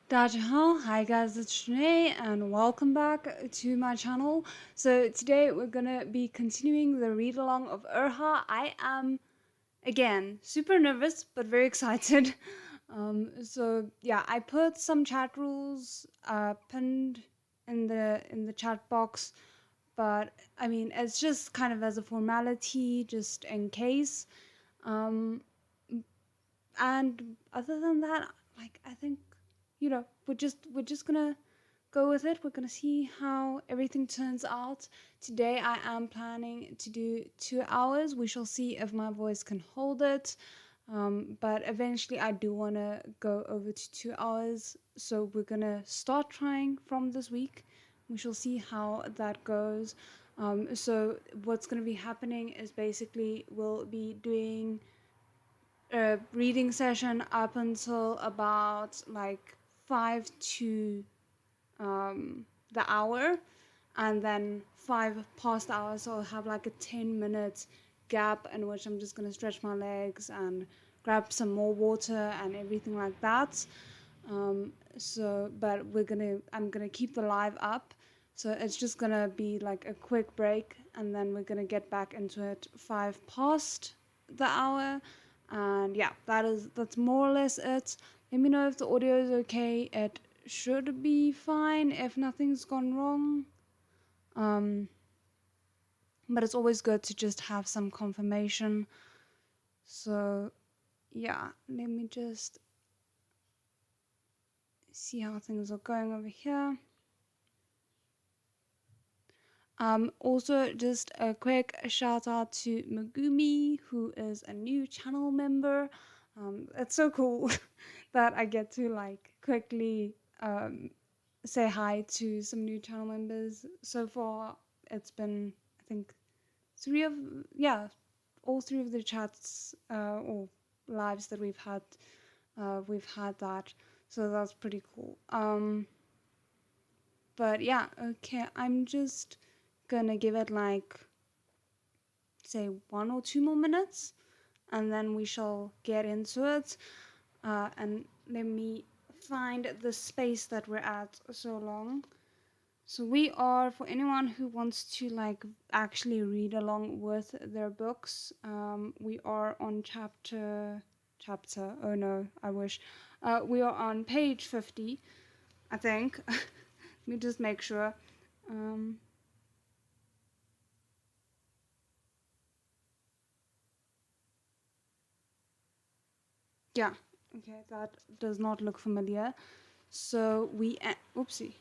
ZHANG. Hi guys, it's Shimeng and welcome back to my channel. So today we're gonna be continuing the read along of ErHa. I am again super nervous but very excited. So yeah, I put some chat rules pinned in the chat box, but I mean it's just kind of as a formality, just in case. And other than that, like I think we're just gonna go with it. We're gonna see how everything turns out. Today I am planning to do 2 hours. We shall see if my voice can hold it. But eventually I do want to go over to 2 hours. So we're gonna start trying from this week. We shall see how that goes. So what's gonna be happening is basically we'll be doing a reading session up until about like 5 to the hour, and then 5 past the hour, so I'll have like a 10-minute gap in which I'm just gonna stretch my legs and grab some more water and everything like that. But I'm gonna keep the live up, so it's just gonna be like a quick break, and then we're gonna get back into it 5 past the hour. And yeah, that's more or less it. Let me know if the audio is okay. It should be fine if nothing's gone wrong. But it's always good to just have some confirmation. So yeah, let me just see how things are going over here. Also, just a quick shout out to Megumi, who is a new channel member. It's so cool that I get to like quickly say hi to some new channel members. So far, it's been, I think, all three of the chats or lives that we've had that. So that's pretty cool. But yeah, okay, I'm just gonna give it like, say, 1 or 2 more minutes, and then we shall get into it. And let me find the space that we're at so long. So we are, for anyone who wants to like actually read along with their books, we are on chapter, oh no, I wish. We are on page 50, I think. Let me just make sure. Yeah, okay, that does not look familiar. So we, oopsie,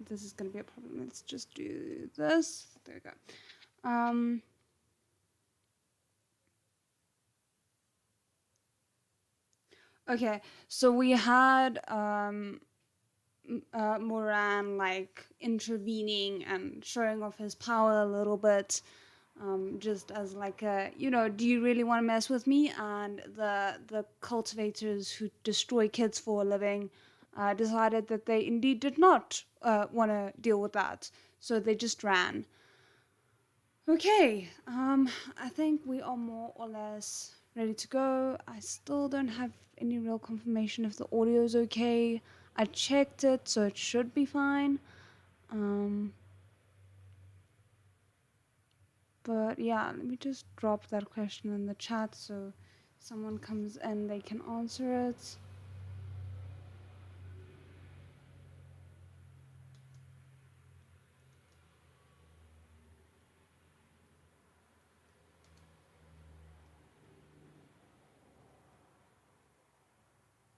this is gonna be a problem. Let's just do this. There we go. Okay, so we had Moran like intervening and showing off his power a little bit, just as like a, do you really want to mess with me? And the cultivators who destroy kids for a living decided that they indeed did not want to deal with that, so they just ran. Okay, I think we are more or less ready to go. I still don't have any real confirmation if the audio is okay. I checked it, so it should be fine. But yeah, let me just drop that question in the chat so someone comes in, they can answer it.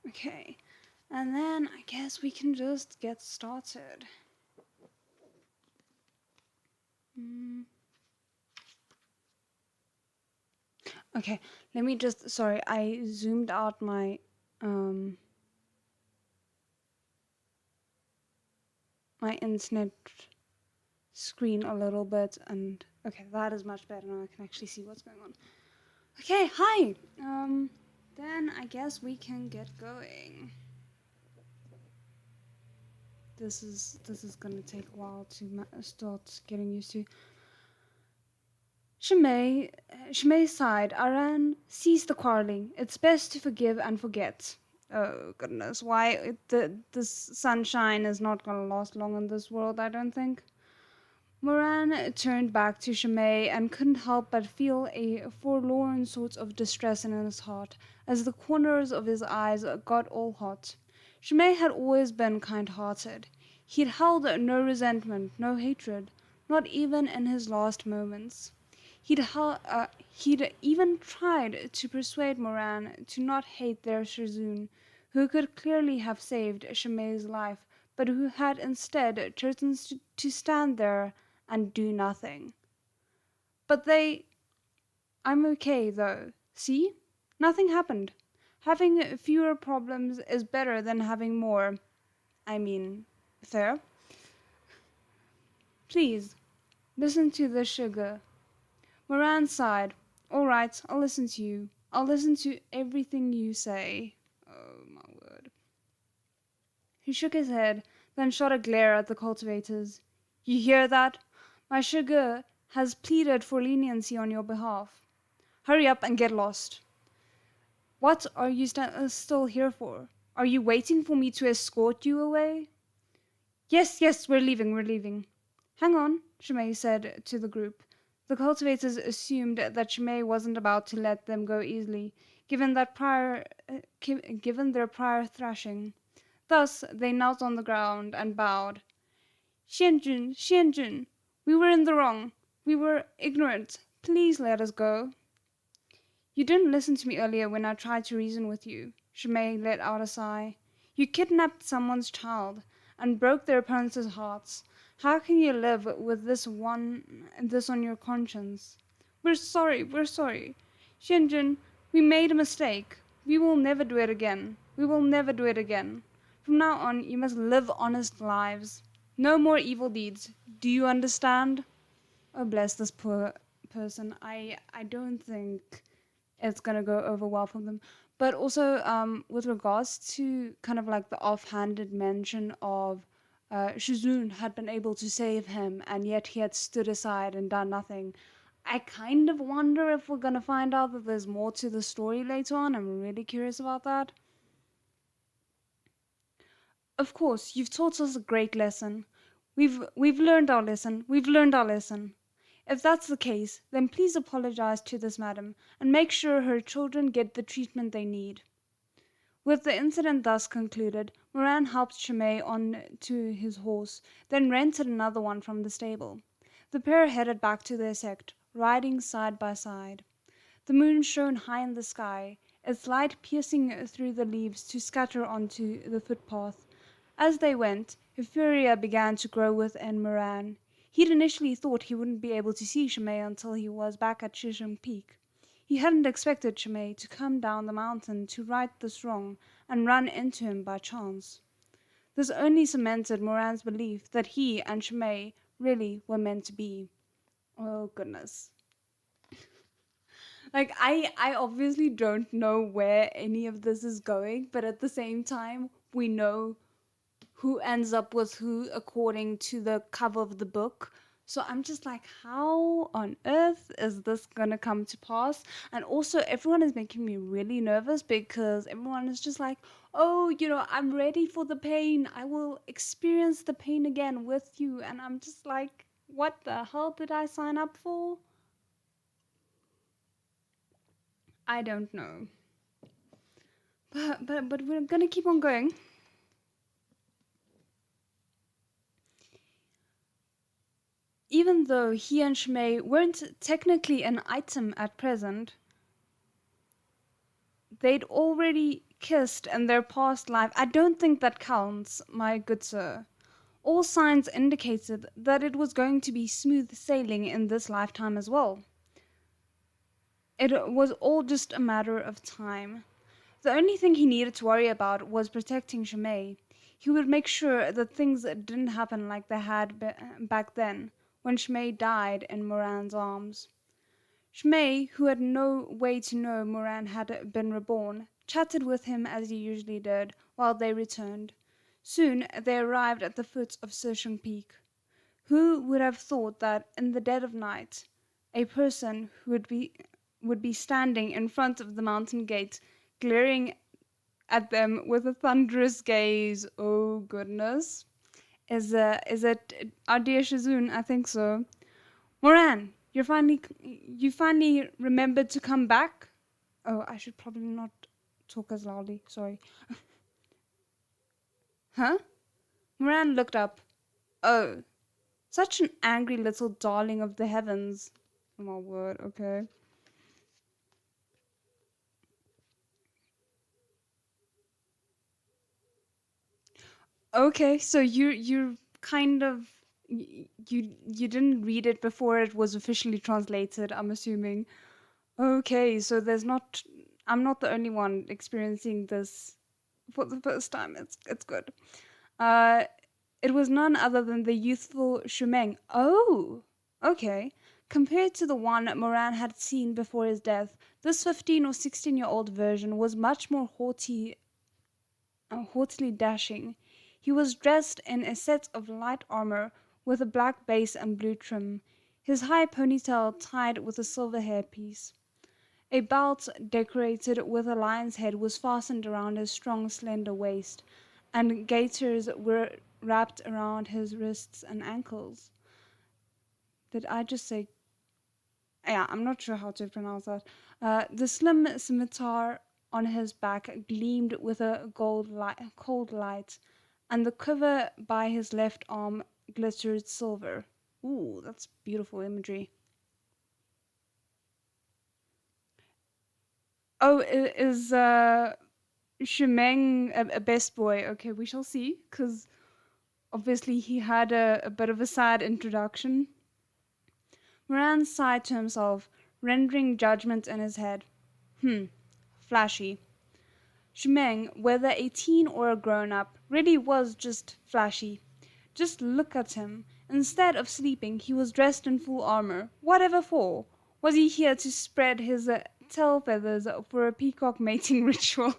Okay, and then I guess we can just get started. Okay, let me just, sorry, I zoomed out my my internet screen a little bit, and okay, that is much better now. I can actually see what's going on. Okay, hi. Then I guess we can get going. This is gonna take a while to start getting used to. Shimei sighed. Aran, cease the quarreling. It's best to forgive and forget. Oh goodness, why this sunshine is not gonna last long in this world, I don't think. Moran turned back to Shimei and couldn't help but feel a forlorn sort of distress in his heart as the corners of his eyes got all hot. Shimei had always been kind-hearted. He'd held no resentment, no hatred, not even in his last moments. He'd even tried to persuade Moran to not hate their Shizun, who could clearly have saved Shimei's life, but who had instead chosen to stand there and do nothing. But I'm okay, though. See? Nothing happened. Having fewer problems is better than having more. I mean, fair? Please, listen to the sugar. Moran sighed. All right, I'll listen to you. I'll listen to everything you say. Oh, my word. He shook his head, then shot a glare at the cultivators. You hear that? My sugar has pleaded for leniency on your behalf. Hurry up and get lost. What are you still here for? Are you waiting for me to escort you away? Yes, we're leaving. Hang on, Shimei said to the group. The cultivators assumed that Shimei wasn't about to let them go easily, given their prior thrashing. Thus, they knelt on the ground and bowed. Xianjun, we were in the wrong. We were ignorant. Please let us go. You didn't listen to me earlier when I tried to reason with you, Shimei let out a sigh. You kidnapped someone's child and broke their parents' hearts. How can you live with this on your conscience? We're sorry. Xianjun, we made a mistake. We will never do it again. From now on, you must live honest lives. No more evil deeds. Do you understand? Oh, bless this poor person. I don't think it's gonna go over well for them. But also, with regards to kind of like the offhanded mention of Shizun had been able to save him, and yet he had stood aside and done nothing. I kind of wonder if we're gonna find out that there's more to the story later on. I'm really curious about that. Of course, you've taught us a great lesson. We've learned our lesson. If that's the case, then please apologize to this madam and make sure her children get the treatment they need. With the incident thus concluded, Moran helped Shimei on to his horse, then rented another one from the stable. The pair headed back to their sect, riding side by side. The moon shone high in the sky, its light piercing through the leaves to scatter onto the footpath. As they went, euphoria began to grow within Moran. He'd initially thought he wouldn't be able to see Shimei until he was back at Shizun Peak. He hadn't expected Shimei to come down the mountain to right this wrong and run into him by chance. This only cemented Moran's belief that he and Shimei really were meant to be. Oh, goodness. I obviously don't know where any of this is going, but at the same time, we know who ends up with who according to the cover of the book. So I'm just like, how on earth is this gonna come to pass? And also, everyone is making me really nervous because everyone is just like, oh, I'm ready for the pain. I will experience the pain again with you. And I'm just like, what the hell did I sign up for? I don't know. But we're gonna keep on going. Even though he and Shimei weren't technically an item at present, they'd already kissed in their past life. I don't think that counts, my good sir. All signs indicated that it was going to be smooth sailing in this lifetime as well. It was all just a matter of time. The only thing he needed to worry about was protecting Shimei. He would make sure that things didn't happen like they had back then, when Shimei died in Moran's arms. Shimei, who had no way to know Moran had been reborn, chatted with him as he usually did while they returned. Soon they arrived at the foot of Shizun Peak. Who would have thought that in the dead of night, a person who would be standing in front of the mountain gate, glaring at them with a thunderous gaze. Oh goodness. Is it our dear Shizun? I think so. Moran, you finally remembered to come back? Oh, I should probably not talk as loudly. Sorry. Huh? Moran looked up. Oh, such an angry little darling of the heavens. Oh my word, okay. Okay, so you kind of you didn't read it before it was officially translated, I'm assuming. Okay, so I'm not the only one experiencing this for the first time. It's good. Uh it was none other than the youthful Shimeng. Oh, okay. Compared to the one Moran had seen before his death, this 15 or 16-year-old version was much more haughtily dashing. He was dressed in a set of light armor with a black base and blue trim, his high ponytail tied with a silver hairpiece. A belt decorated with a lion's head was fastened around his strong, slender waist, and gaiters were wrapped around his wrists and ankles. Did I just say... Yeah, I'm not sure how to pronounce that. The slim scimitar on his back gleamed with a cold light, and the quiver by his left arm glittered silver. Ooh, that's beautiful imagery. Oh, is Shimeng a best boy? Okay, we shall see, because obviously he had a bit of a sad introduction. Moran sighed to himself, rendering judgment in his head. Flashy. Shimeng, whether a teen or a grown-up, really was just flashy. Just look at him. Instead of sleeping, he was dressed in full armor. Whatever for? Was he here to spread his tail feathers for a peacock mating ritual?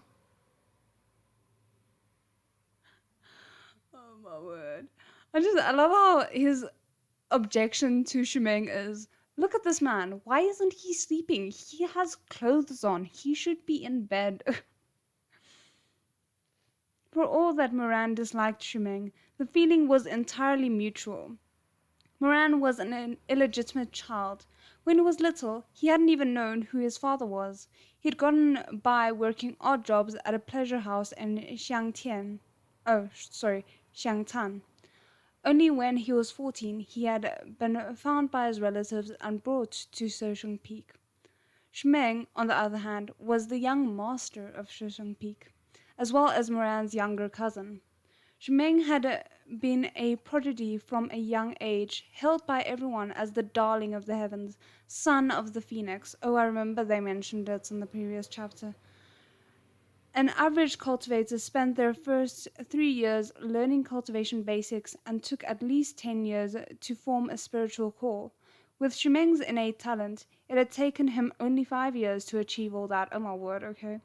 Oh my word. I love how his objection to Shimeng is, look at this man. Why isn't he sleeping? He has clothes on. He should be in bed. For all that Moran disliked Shimeng, the feeling was entirely mutual. Moran was an illegitimate child. When he was little, he hadn't even known who his father was. He'd gotten by working odd jobs at a pleasure house in Xiangtan. Only when he was 14, he had been found by his relatives and brought to Shizun Peak. Shimeng, on the other hand, was the young master of Shizun Peak, as well as Moran's younger cousin. Shimeng had been a prodigy from a young age, held by everyone as the darling of the heavens, son of the phoenix. Oh, I remember they mentioned it in the previous chapter. An average cultivator spent their first 3 years learning cultivation basics and took at least 10 years to form a spiritual core. With Shimeng's innate talent, it had taken him only 5 years to achieve all that. Oh my word, okay.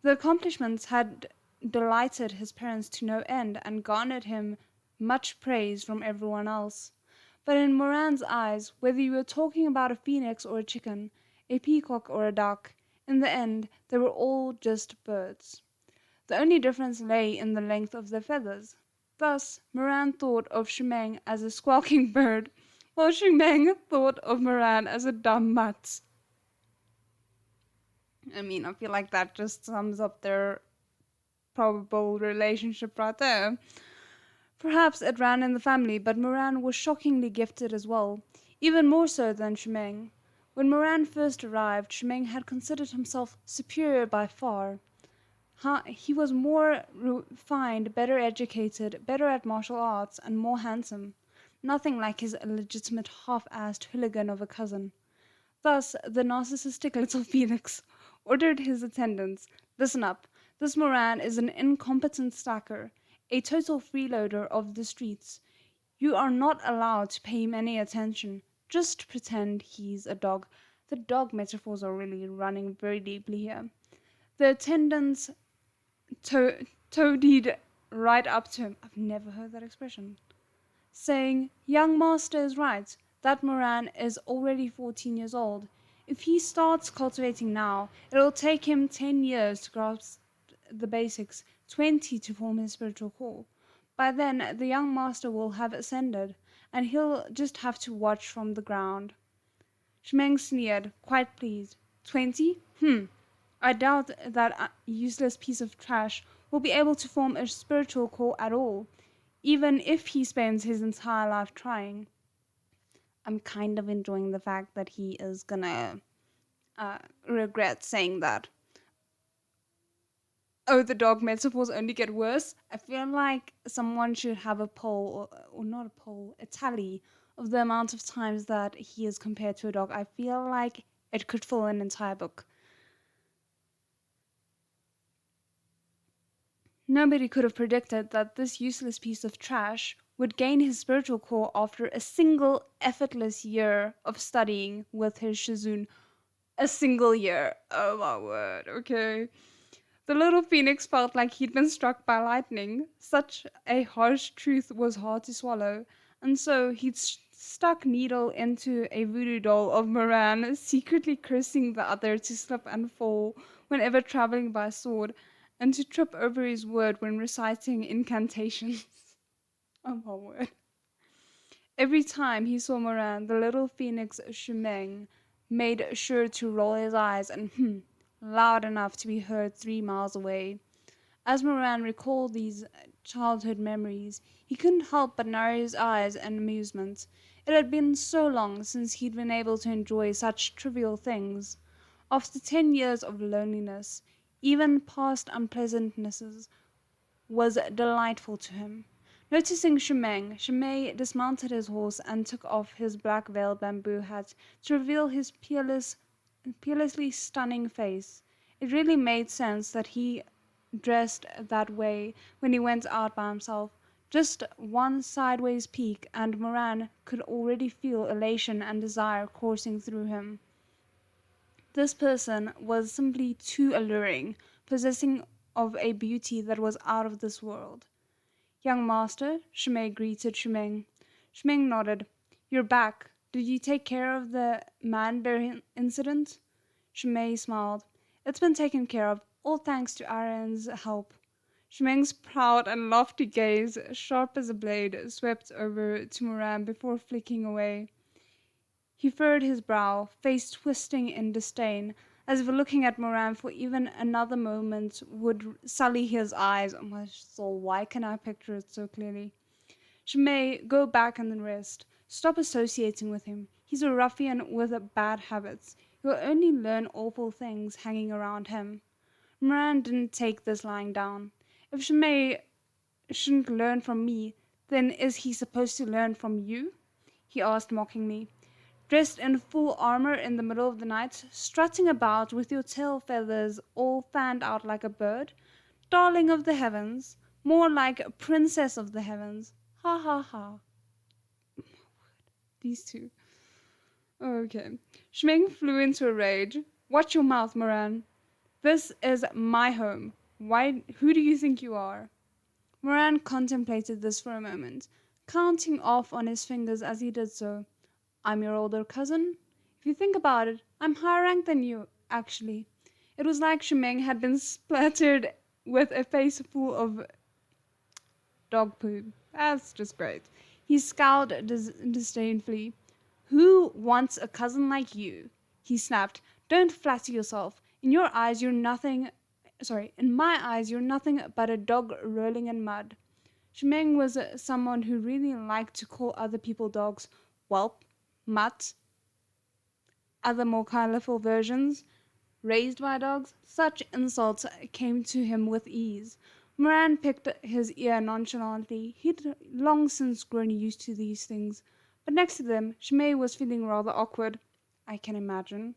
The accomplishments had delighted his parents to no end and garnered him much praise from everyone else. But in Moran's eyes, whether you were talking about a phoenix or a chicken, a peacock or a duck, in the end, they were all just birds. The only difference lay in the length of their feathers. Thus, Moran thought of Shimeng as a squawking bird, while Shimeng thought of Moran as a dumb mutt. I mean, I feel like that just sums up their probable relationship right there. Perhaps it ran in the family, but Moran was shockingly gifted as well, even more so than Shimeng. When Moran first arrived, Shimeng had considered himself superior by far. He was more refined, better educated, better at martial arts, and more handsome. Nothing like his illegitimate half-assed hooligan of a cousin. Thus, the narcissistic little phoenix ordered his attendants, listen up, this Moran is an incompetent stacker, a total freeloader of the streets. You are not allowed to pay him any attention. Just pretend he's a dog. The dog metaphors are really running very deeply here. The attendants toadied right up to him. I've never heard that expression. Saying, young master is right. That Moran is already 14 years old. If he starts cultivating now, it'll take him 10 years to grasp the basics, 20 to form his spiritual core. By then, the young master will have ascended, and he'll just have to watch from the ground. Shimeng sneered, quite pleased. 20? I doubt that useless piece of trash will be able to form a spiritual core at all, even if he spends his entire life trying. I'm kind of enjoying the fact that he is gonna regret saying that. Oh, the dog metaphors only get worse. I feel like someone should have a poll, or not a poll, a tally of the amount of times that he is compared to a dog. I feel like it could fill an entire book. Nobody could have predicted that this useless piece of trash would gain his spiritual core after a single effortless year of studying with his Shizun. A single year. Oh my word, okay. The little phoenix felt like he'd been struck by lightning. Such a harsh truth was hard to swallow, and so he'd stuck needle into a voodoo doll of Moran, secretly cursing the other to slip and fall whenever traveling by sword, and to trip over his word when reciting incantations. Oh my word. Every time he saw Moran, the little phoenix Shimeng made sure to roll his eyes and loud enough to be heard 3 miles away. As Moran recalled these childhood memories, he couldn't help but narrow his eyes in amusement. It had been so long since he'd been able to enjoy such trivial things. After 10 years of loneliness, even past unpleasantnesses was delightful to him. Noticing Shimeng, Shimei dismounted his horse and took off his black veiled bamboo hat to reveal his peerlessly stunning face. It really made sense that he dressed that way when he went out by himself. Just one sideways peek, and Moran could already feel elation and desire coursing through him. This person was simply too alluring, possessing of a beauty that was out of this world. Young master, Shimei greeted Shimeng. Shimeng nodded. You're back. Did you take care of the man-bear incident? Shimei smiled. It's been taken care of, all thanks to Aren's help. Shimeng's proud and lofty gaze, sharp as a blade, swept over to Moran before flicking away. He furrowed his brow, face twisting in disdain, as if looking at Moran for even another moment would sully his eyes. Oh my soul, why can I picture it so clearly? Shimei, go back and then rest. Stop associating with him. He's a ruffian with bad habits. You'll only learn awful things hanging around him. Moran didn't take this lying down. If Shimei shouldn't learn from me, then is he supposed to learn from you? He asked mockingly. Dressed in full armor in the middle of the night, strutting about with your tail feathers all fanned out like a bird? Darling of the heavens, more like a princess of the heavens. Ha ha ha. These two. Okay. Shimeng flew into a rage. Watch your mouth, Moran. This is my home. Who do you think you are? Moran contemplated this for a moment, counting off on his fingers as he did so. I'm your older cousin. If you think about it, I'm higher ranked than you, actually. It was like Shimeng had been splattered with a face full of dog poop. That's just great. He scowled disdainfully. Who wants a cousin like you? He snapped. Don't flatter yourself. In my eyes, you're nothing but a dog rolling in mud. Shimeng was someone who really liked to call other people dogs. Whelp, mutt, other more colorful versions. Raised by dogs, such insults came to him with ease. Moran picked his ear nonchalantly. He'd long since grown used to these things. But next to them, Shimei was feeling rather awkward, I can imagine.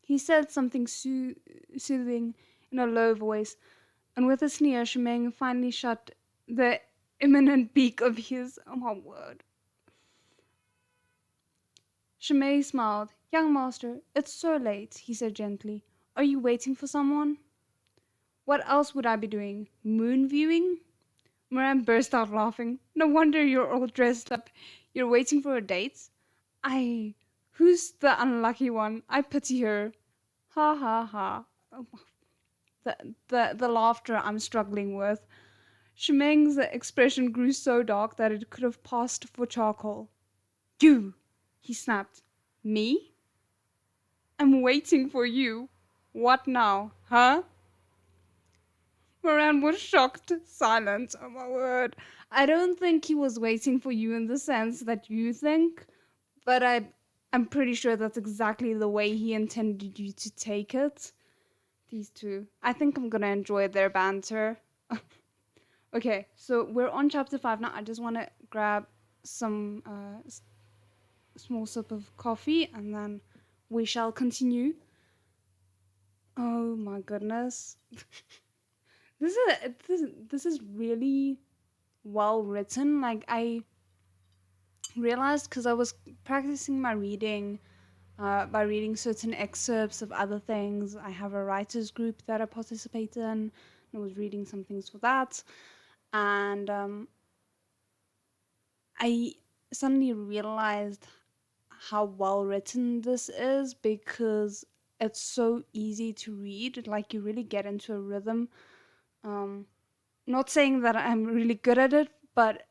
He said something soothing in a low voice, and with a sneer, Shimeng finally shut the imminent beak of his. Oh my word. Shimei smiled. Young master, it's so late, he said gently. Are you waiting for someone? What else would I be doing? Moon viewing? Moran burst out laughing. No wonder you're all dressed up. You're waiting for a date? Who's the unlucky one? I pity her. Ha ha ha. Oh, the laughter I'm struggling with. Shimeng's expression grew so dark that it could have passed for charcoal. You! He snapped. Me? I'm waiting for you. What now, huh? Moran was shocked, silent. Oh my word. I don't think he was waiting for you in the sense that you think, but I'm pretty sure that's exactly the way he intended you to take it. These two. I think I'm gonna enjoy their banter. Okay, so we're on chapter 5 now. I just want to grab some small sip of coffee and then we shall continue. Oh my goodness. This is really well written. Like, I realized because I was practicing my reading by reading certain excerpts of other things. I have a writers group that I participate in. I was reading some things for that, and I suddenly realized how well written this is because it's so easy to read. Like, you really get into a rhythm. Not saying that I'm really good at it, but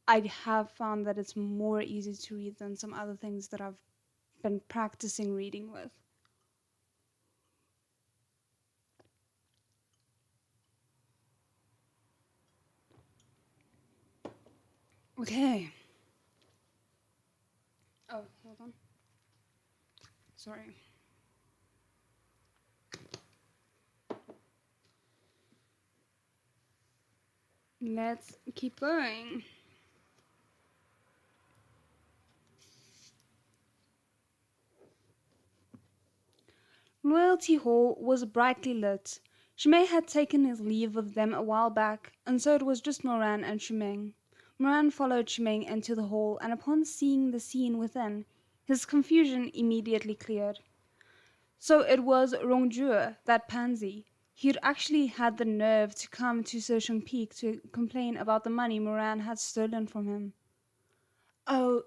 I have found that it's more easy to read than some other things that I've been practicing reading with. Okay. Oh, hold on. Sorry. Let's keep going. Loyalty Hall was brightly lit. Shimei had taken his leave of them a while back, and so it was just Moran and Shimeng. Moran followed Shimeng into the hall, and upon seeing the scene within, his confusion immediately cleared. So it was Rongjue, that pansy. He'd actually had the nerve to come to Shisheng Peak to complain about the money Moran had stolen from him. Oh,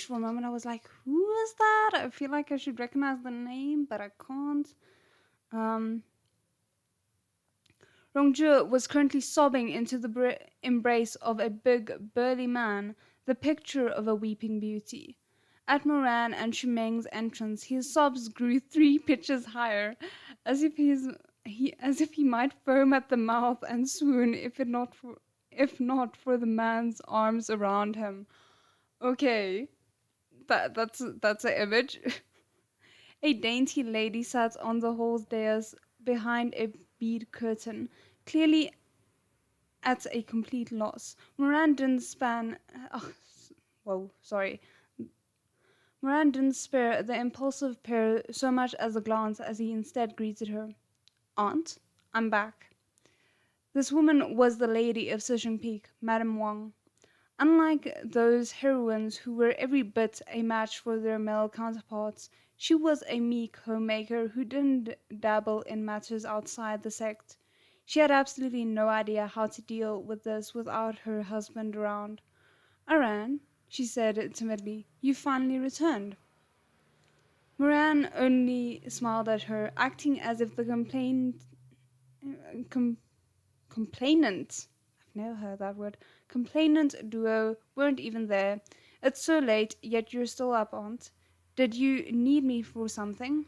for a moment I was like, who is that? I feel like I should recognize the name, but I can't. Rongjue was currently sobbing into the embrace of a big, burly man, the picture of a weeping beauty. At Moran and Shimeng's entrance, his sobs grew 3 pitches higher, as if he might foam at the mouth and swoon if not for the man's arms around him. Okay, that's an image. A dainty lady sat on the hall's dais behind a bead curtain, clearly at a complete loss. Moran didn't spare the impulsive pair so much as a glance as he instead greeted her. Aunt, I'm back. This woman was the lady of Shisheng Peak, Madame Wang. Unlike those heroines who were every bit a match for their male counterparts, she was a meek homemaker who didn't dabble in matters outside the sect. She had absolutely no idea how to deal with this without her husband around. Aran, she said timidly, you finally returned. Moran only smiled at her, acting as if the complainant, I've never heard that word, complainant duo weren't even there. It's so late, yet you're still up, Aunt. Did you need me for something?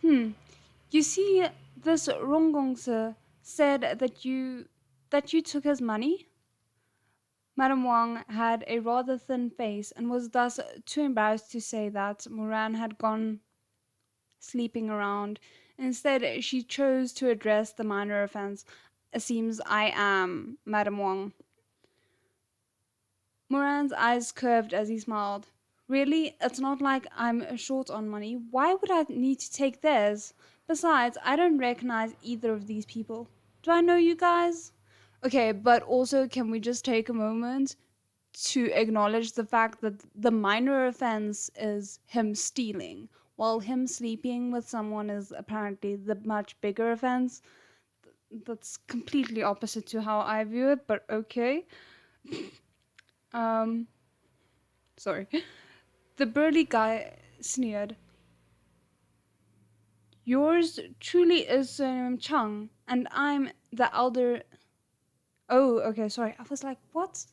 You see, this Ronggongse said that you took his money? Madame Wang had a rather thin face and was thus too embarrassed to say that Moran had gone sleeping around. Instead, she chose to address the minor offense. Seems I am Madame Wang. Moran's eyes curved as he smiled. Really? It's not like I'm short on money. Why would I need to take theirs? Besides, I don't recognize either of these people. Do I know you guys? Okay, but also can we just take a moment to acknowledge the fact that the minor offense is him stealing, while him sleeping with someone is apparently the much bigger offense? That's completely opposite to how I view it, but okay. Sorry. The burly guy sneered. Yours truly is surname Chang, and I'm the elder... Oh, okay, sorry. I was like, what?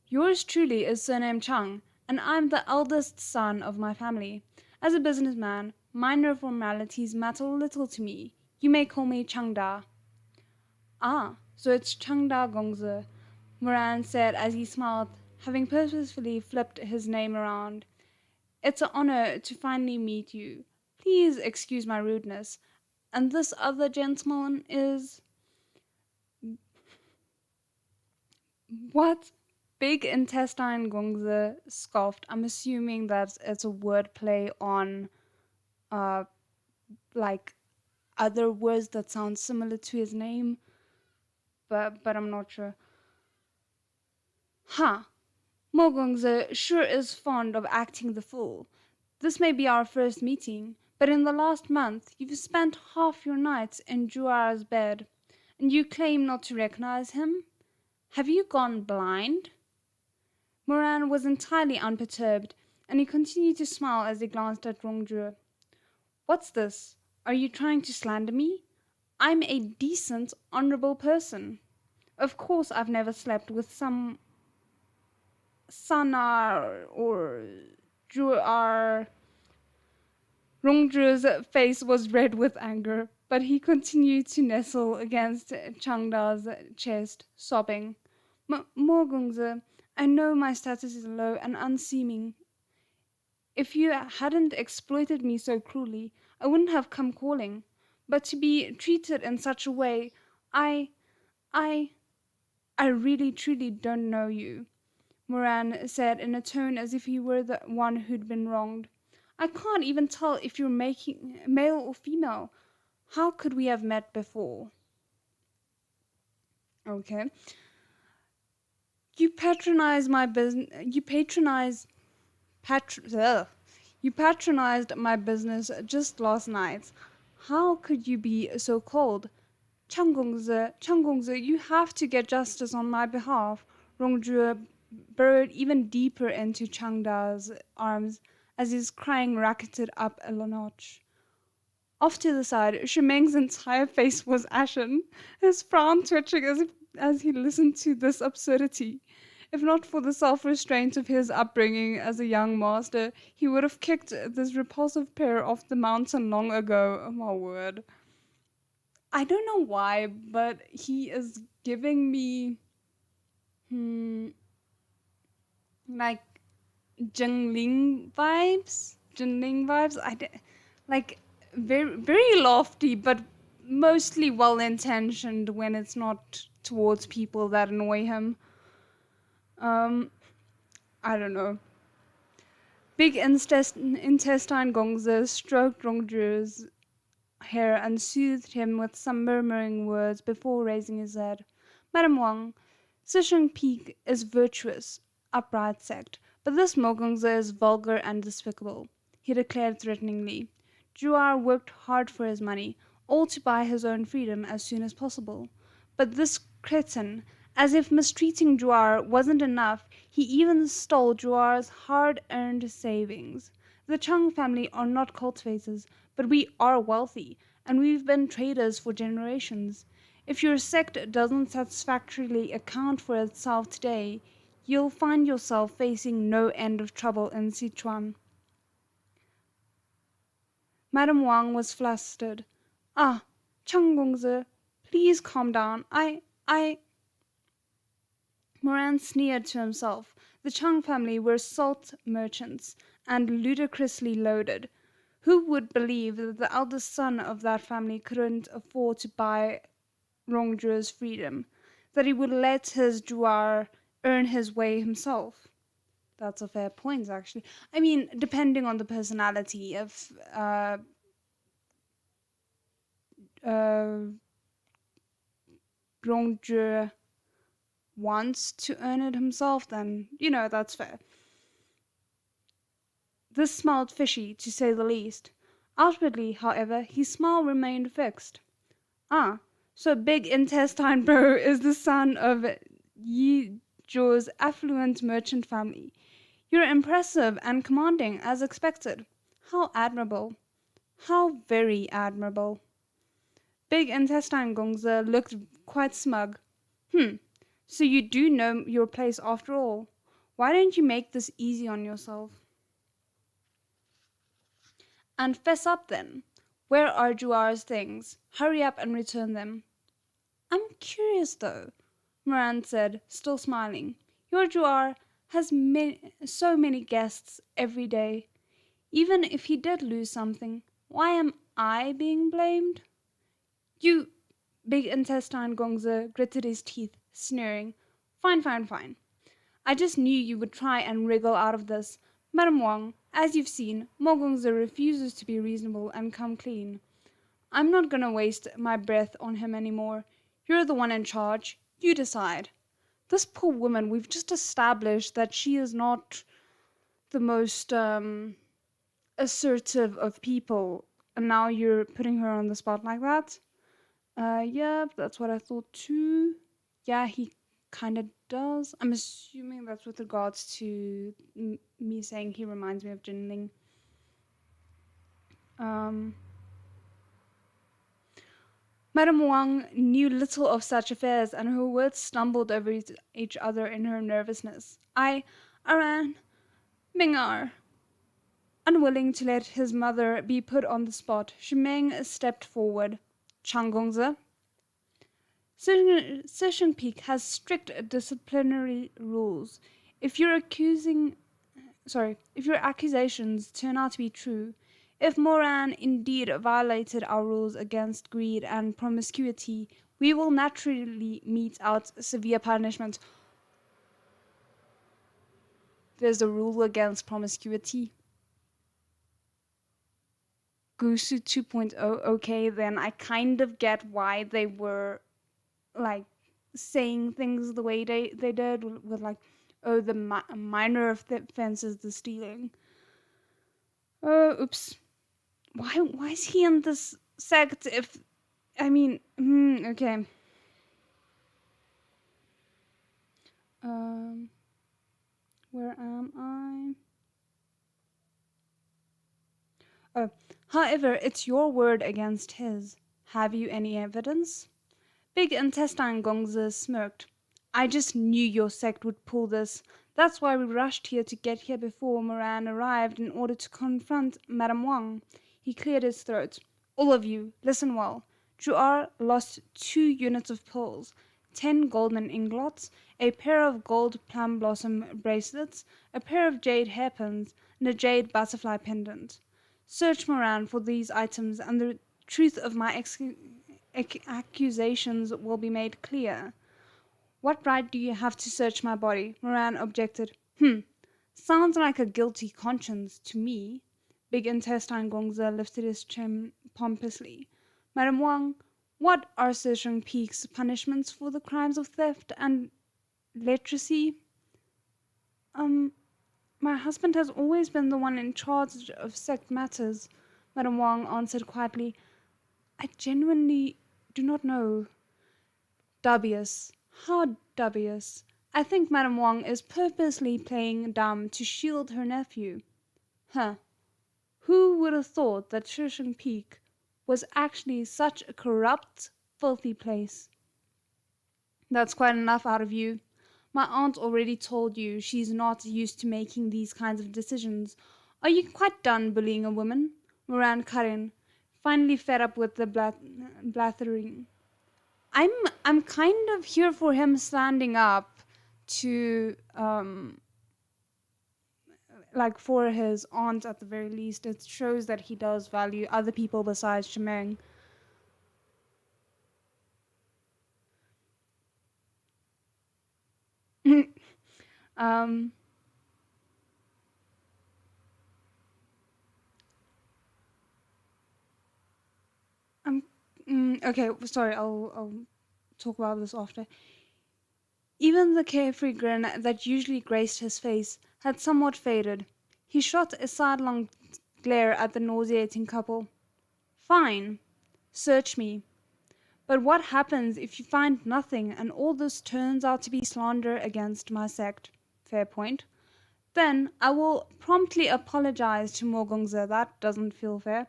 Yours truly is surname Chang, and I'm the eldest son of my family. As a businessman, minor formalities matter little to me. You may call me Changda. Ah, so it's Changda Gongze, Moran said as he smiled, having purposefully flipped his name around. It's an honor to finally meet you. Please excuse my rudeness. And this other gentleman is... What? Big Intestine Gongze scoffed. I'm assuming that it's a wordplay on, like, other words that sound similar to his name. But I'm not sure. Huh. Mo Gongze sure is fond of acting the fool. This may be our first meeting, but in the last month you've spent half your nights in Juar's bed, and you claim not to recognize him? Have you gone blind? Moran was entirely unperturbed, and he continued to smile as he glanced at Rongzhe. What's this? Are you trying to slander me? I'm a decent, honorable person. Of course I've never slept with some Sanar or Juar. Rongzhe's face was red with anger, but he continued to nestle against Changda's chest, sobbing. Mo Gongze, I know my status is low and unseeming. If you hadn't exploited me so cruelly, I wouldn't have come calling. But to be treated in such a way, I really truly don't know you, Moran said in a tone as if he were the one who'd been wronged. I can't even tell if you're making male or female. How could we have met before? Okay. You patronized my business. You patronized my business just last night. How could you be so cold? Changgongze, you have to get justice on my behalf. Rongzhe burrowed even deeper into Changda's arms as his crying racketed up a notch. Off to the side, Shimeng's entire face was ashen, his frown twitching as he listened to this absurdity. If not for the self-restraint of his upbringing as a young master, he would have kicked this repulsive pair off the mountain long ago. Oh my word. I don't know why, but he is giving me... like... Jinling vibes? Like, very, very lofty, but mostly well-intentioned when it's not towards people that annoy him. I don't know. Big Intestine Gongze stroked Rongzhe's hair and soothed him with some murmuring words before raising his head. Madam Wang, Sisheng Peak is virtuous, upright sect, but this Mo Gongze is vulgar and despicable, he declared threateningly. Juar worked hard for his money, all to buy his own freedom as soon as possible. But this cretin, as if mistreating Juar wasn't enough, he even stole Juar's hard-earned savings. The Chang family are not cultivators, but we are wealthy, and we've been traders for generations. If your sect doesn't satisfactorily account for itself today, you'll find yourself facing no end of trouble in Sichuan. Madame Wang was flustered. Ah, Changgongze, please calm down. Moran sneered to himself. The Chang family were salt merchants and ludicrously loaded. Who would believe that the eldest son of that family couldn't afford to buy Rongzhe's freedom? That he would let his Juar earn his way himself? That's a fair point, actually. I mean, depending on the personality of Rongzhe wants to earn it himself, then, you know, that's fair. This smelled fishy, to say the least. Outwardly, however, his smile remained fixed. Ah, so Big Intestine Bro is the son of Yi Zhou's affluent merchant family. You're impressive and commanding, as expected. How admirable. How very admirable. Big Intestine Gongzi looked quite smug. So you do know your place after all. Why don't you make this easy on yourself? And fess up then. Where are Juar's things? Hurry up and return them. I'm curious though, Moran said, still smiling. Your Juar has so many guests every day. Even if he did lose something, why am I being blamed? You, Big Intestine Gongzi gritted his teeth, sneering. Fine. I just knew you would try and wriggle out of this. Madame Wang, as you've seen, Mo Gongzi refuses to be reasonable and come clean. I'm not gonna waste my breath on him anymore. You're the one in charge. You decide. This poor woman, we've just established that she is not the most assertive of people, and now you're putting her on the spot like that? Yeah, that's what I thought too. Yeah, he kind of does. I'm assuming that's with regards to me saying he reminds me of Jinling. Madame Wang knew little of such affairs, and her words stumbled over each other in her nervousness. I ran. Mingar. Unwilling to let his mother be put on the spot, Shimeng stepped forward. Changgongzi. Session Peak has strict disciplinary rules. If your accusations turn out to be true, if Moran indeed violated our rules against greed and promiscuity, we will naturally mete out severe punishment. There's a rule against promiscuity. Gusu 2.0, okay, then I kind of get why they were, like, saying things the way they did, with like, oh, the minor offense is the stealing. Oh, oops. Why is he in this sect if, I mean, okay. Where am I? Oh, however, it's your word against his. Have you any evidence? Big Intestine Gongzi smirked. I just knew your sect would pull this. That's why we rushed here to get here before Moran arrived in order to confront Madame Wang. He cleared his throat. All of you, listen well. Juar lost 2 units of pearls, 10 golden ingots, a pair of gold plum blossom bracelets, a pair of jade hairpins, and a jade butterfly pendant. Search Moran for these items, and the truth of my accusations will be made clear. What right do you have to search my body? Moran objected. Sounds like a guilty conscience to me. Big Intestine Gongzi lifted his chin pompously. Madame Wang, what are Shizun Peak's punishments for the crimes of theft and leprosy? My husband has always been the one in charge of sect matters, Madame Wang answered quietly. I genuinely do not know. Dubious. How dubious. I think Madame Wang is purposely playing dumb to shield her nephew. Who would have thought that Shizun Peak was actually such a corrupt, filthy place? That's quite enough out of you. My aunt already told you she's not used to making these kinds of decisions. Are you quite done bullying a woman? Moran cut in, finally fed up with the blathering. I'm kind of here for him standing up to, like, for his aunt at the very least. It shows that he does value other people besides Shimeng. Okay, sorry, I'll talk about this after. Even the carefree grin that usually graced his face had somewhat faded. He shot a sidelong glare at the nauseating couple. Fine. Search me. But what happens if you find nothing and all this turns out to be slander against my sect? Fair point. Then I will promptly apologize to Mo Gongzi. That doesn't feel fair.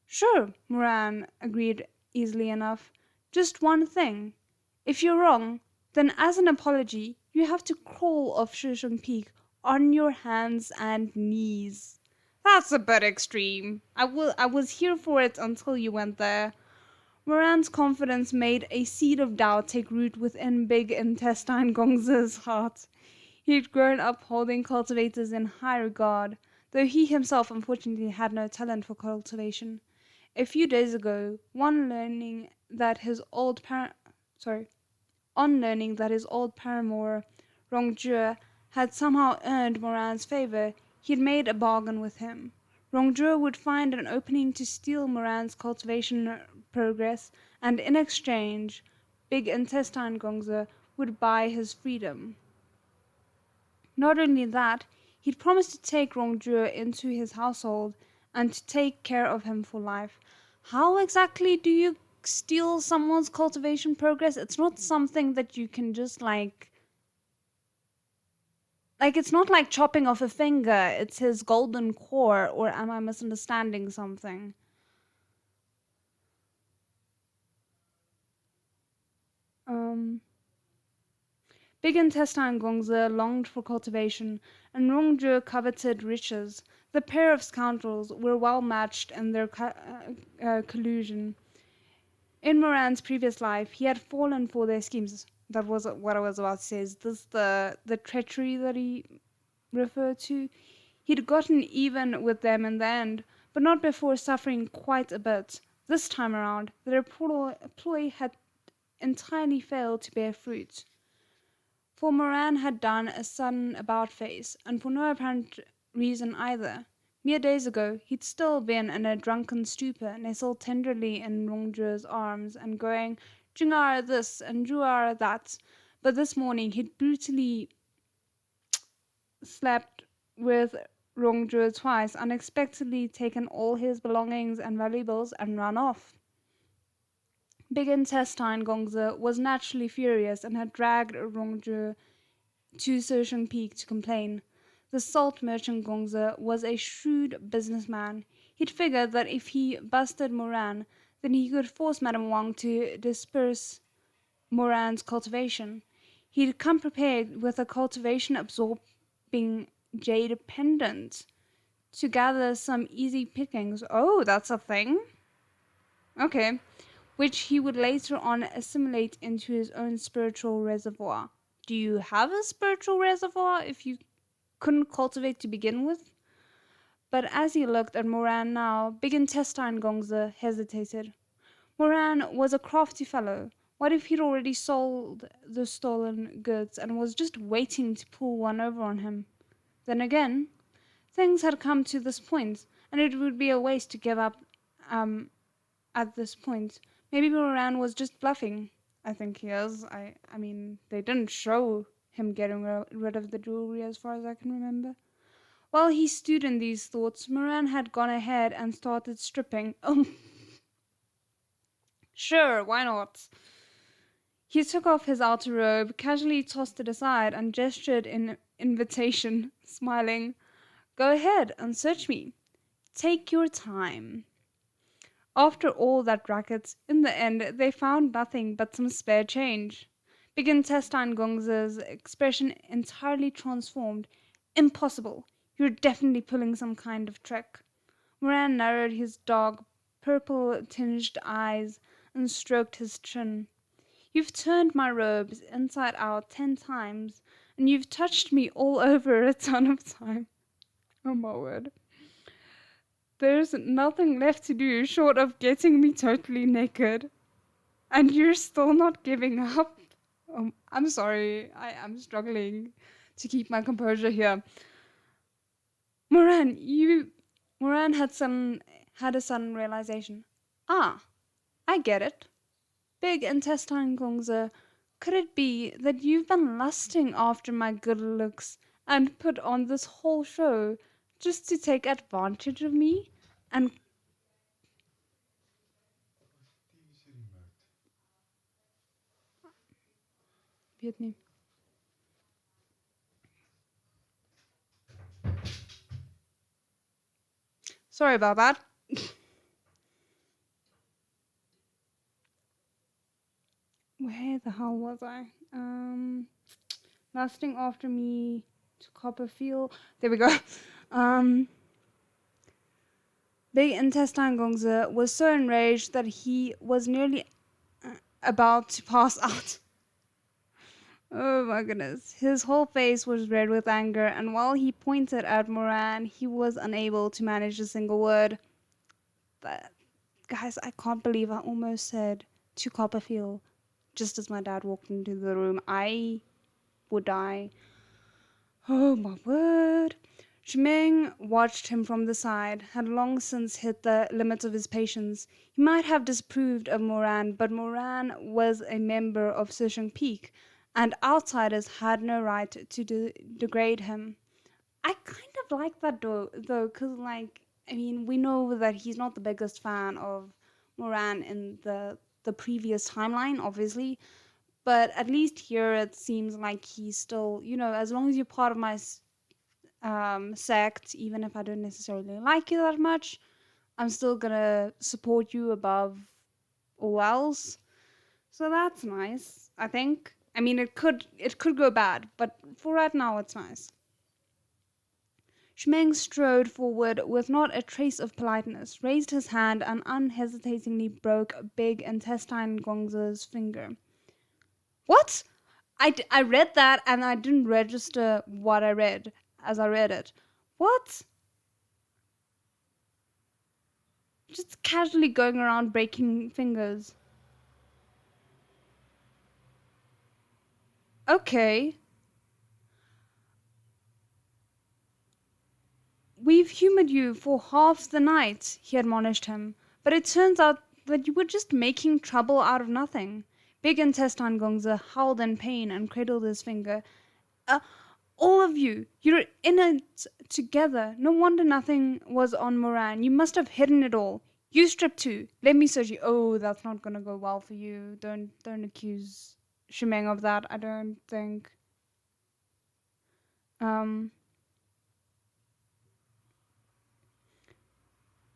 Sure, Moran agreed easily enough. Just one thing. If you're wrong, then as an apology, you have to crawl off Shizun Peak on your hands and knees. That's a bit extreme. I was here for it until you went there. Moran's confidence made a seed of doubt take root within Big Intestine Gongza's heart. He'd grown up holding cultivators in high regard, though he himself unfortunately had no talent for cultivation. A few days ago, on learning that his old paramour, Rongzhe, had somehow earned Moran's favor, he'd made a bargain with him. Rongzhe would find an opening to steal Moran's cultivation progress, and in exchange, Big Intestine Gongza would buy his freedom. Not only that, he'd promised to take Rongzhe into his household and to take care of him for life. How exactly do you steal someone's cultivation progress? It's not something that you can just like it's not like chopping off a finger. It's his golden core, or am I misunderstanding something? Big Intestine Gongza longed for cultivation, and Rongzhe coveted riches. The pair of scoundrels were well matched in their collusion. In Moran's previous life, he had fallen for their schemes. That was what I was about to say. Is this the treachery that he referred to? He'd gotten even with them in the end, but not before suffering quite a bit. This time around, their ploy had entirely failed to bear fruit. For Moran had done a sudden about-face, and for no apparent reason either. Mere days ago, he'd still been in a drunken stupor, nestled tenderly in Rongzhe's arms, and going, Jingar this and Juar that. But this morning he'd brutally slept with Rongzhe twice, unexpectedly taken all his belongings and valuables, and run off. Big Intestine Gongza was naturally furious and had dragged Rongzhe to Shizun Peak to complain. The salt merchant Gongza was a shrewd businessman. He'd figured that if he busted Moran, then he could force Madame Wang to disperse Moran's cultivation. He'd come prepared with a cultivation-absorbing jade pendant to gather some easy pickings. Oh, that's a thing? Okay. Which he would later on assimilate into his own spiritual reservoir. Do you have a spiritual reservoir if you couldn't cultivate to begin with? But as he looked at Moran now, Big Intestine Gongza hesitated. Moran was a crafty fellow. What if he'd already sold the stolen goods and was just waiting to pull one over on him? Then again, things had come to this point, and it would be a waste to give up at this point. Maybe Moran was just bluffing. I think he is. I mean, they didn't show him getting rid of the jewelry as far as I can remember. While he stewed in these thoughts, Moran had gone ahead and started stripping. Oh, sure, why not? He took off his outer robe, casually tossed it aside, and gestured in invitation, smiling. Go ahead and search me. Take your time. After all that racket, in the end, they found nothing but some spare change. Big Intestine Gongza's expression entirely transformed. Impossible. You're definitely pulling some kind of trick. Moran narrowed his dark, purple-tinged eyes and stroked his chin. You've turned my robes inside out 10 times, and you've touched me all over a ton of time. Oh my word. There's nothing left to do short of getting me totally naked. And you're still not giving up? I'm sorry, I am struggling to keep my composure here. Moran had a sudden realization. Ah, I get it. Big Intestine Gongza, could it be that you've been lusting after my good looks and put on this whole show just to take advantage of me and Vietnam. Sorry about that. Where the hell was I? Lasting after me to Copperfield. There we go. Big Intestine Gongzi was so enraged that he was nearly about to pass out. Oh my goodness. His whole face was red with anger, and while he pointed at Moran, he was unable to manage a single word. But, guys, I can't believe I almost said to Copperfield just as my dad walked into the room. I would die. Oh my word. Shimeng watched him from the side, had long since hit the limits of his patience. He might have disapproved of Moran, but Moran was a member of Shisheng Peak, and outsiders had no right to degrade him. I kind of like that though, because, like, I mean, we know that he's not the biggest fan of Moran in the previous timeline, obviously, but at least here it seems like he's still, you know, as long as you're part of my sect, even if I don't necessarily like you that much, I'm still gonna support you above all else. So that's nice, I think. I mean, it could go bad, but for right now, it's nice. Shimeng strode forward with not a trace of politeness, raised his hand, and unhesitatingly broke Big Intestine Gongzi's finger. What? I read that, and I didn't register what I read as I read it. What? Just casually going around breaking fingers. Okay. We've humored you for half the night, he admonished him, but it turns out that you were just making trouble out of nothing. Big Intestine Gongzi howled in pain and cradled his finger. All of you, you're in it together. No wonder nothing was on Moran. You must have hidden it all. You stripped too. Let me search you. Oh, that's not gonna go well for you. Don't accuse Shimeng of that, I don't think.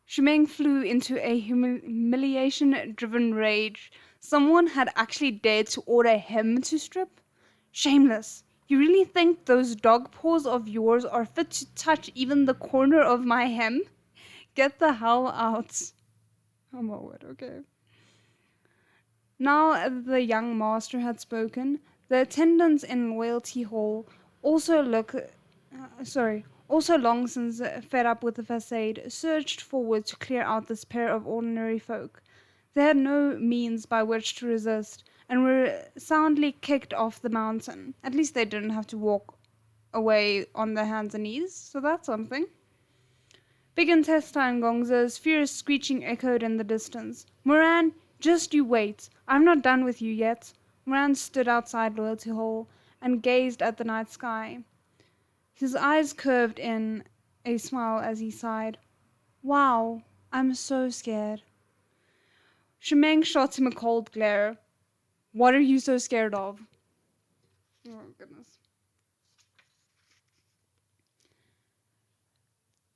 Shimeng flew into a humiliation-driven rage. Someone had actually dared to order him to strip? Shameless. You really think those dog paws of yours are fit to touch even the corner of my hem? Get the hell out. Oh my word, okay. Now the young master had spoken, the attendants in Loyalty Hall also long since fed up with the facade, surged forward to clear out this pair of ordinary folk. They had no means by which to resist, and were soundly kicked off the mountain. At least they didn't have to walk away on their hands and knees, so that's something. Big Intestine Gongzi's fierce screeching echoed in the distance. Moran, just you wait. I'm not done with you yet. Moran stood outside Loyalty Hall and gazed at the night sky. His eyes curved in a smile as he sighed. Wow, I'm so scared. Shimeng shot him a cold glare. What are you so scared of? Oh, goodness.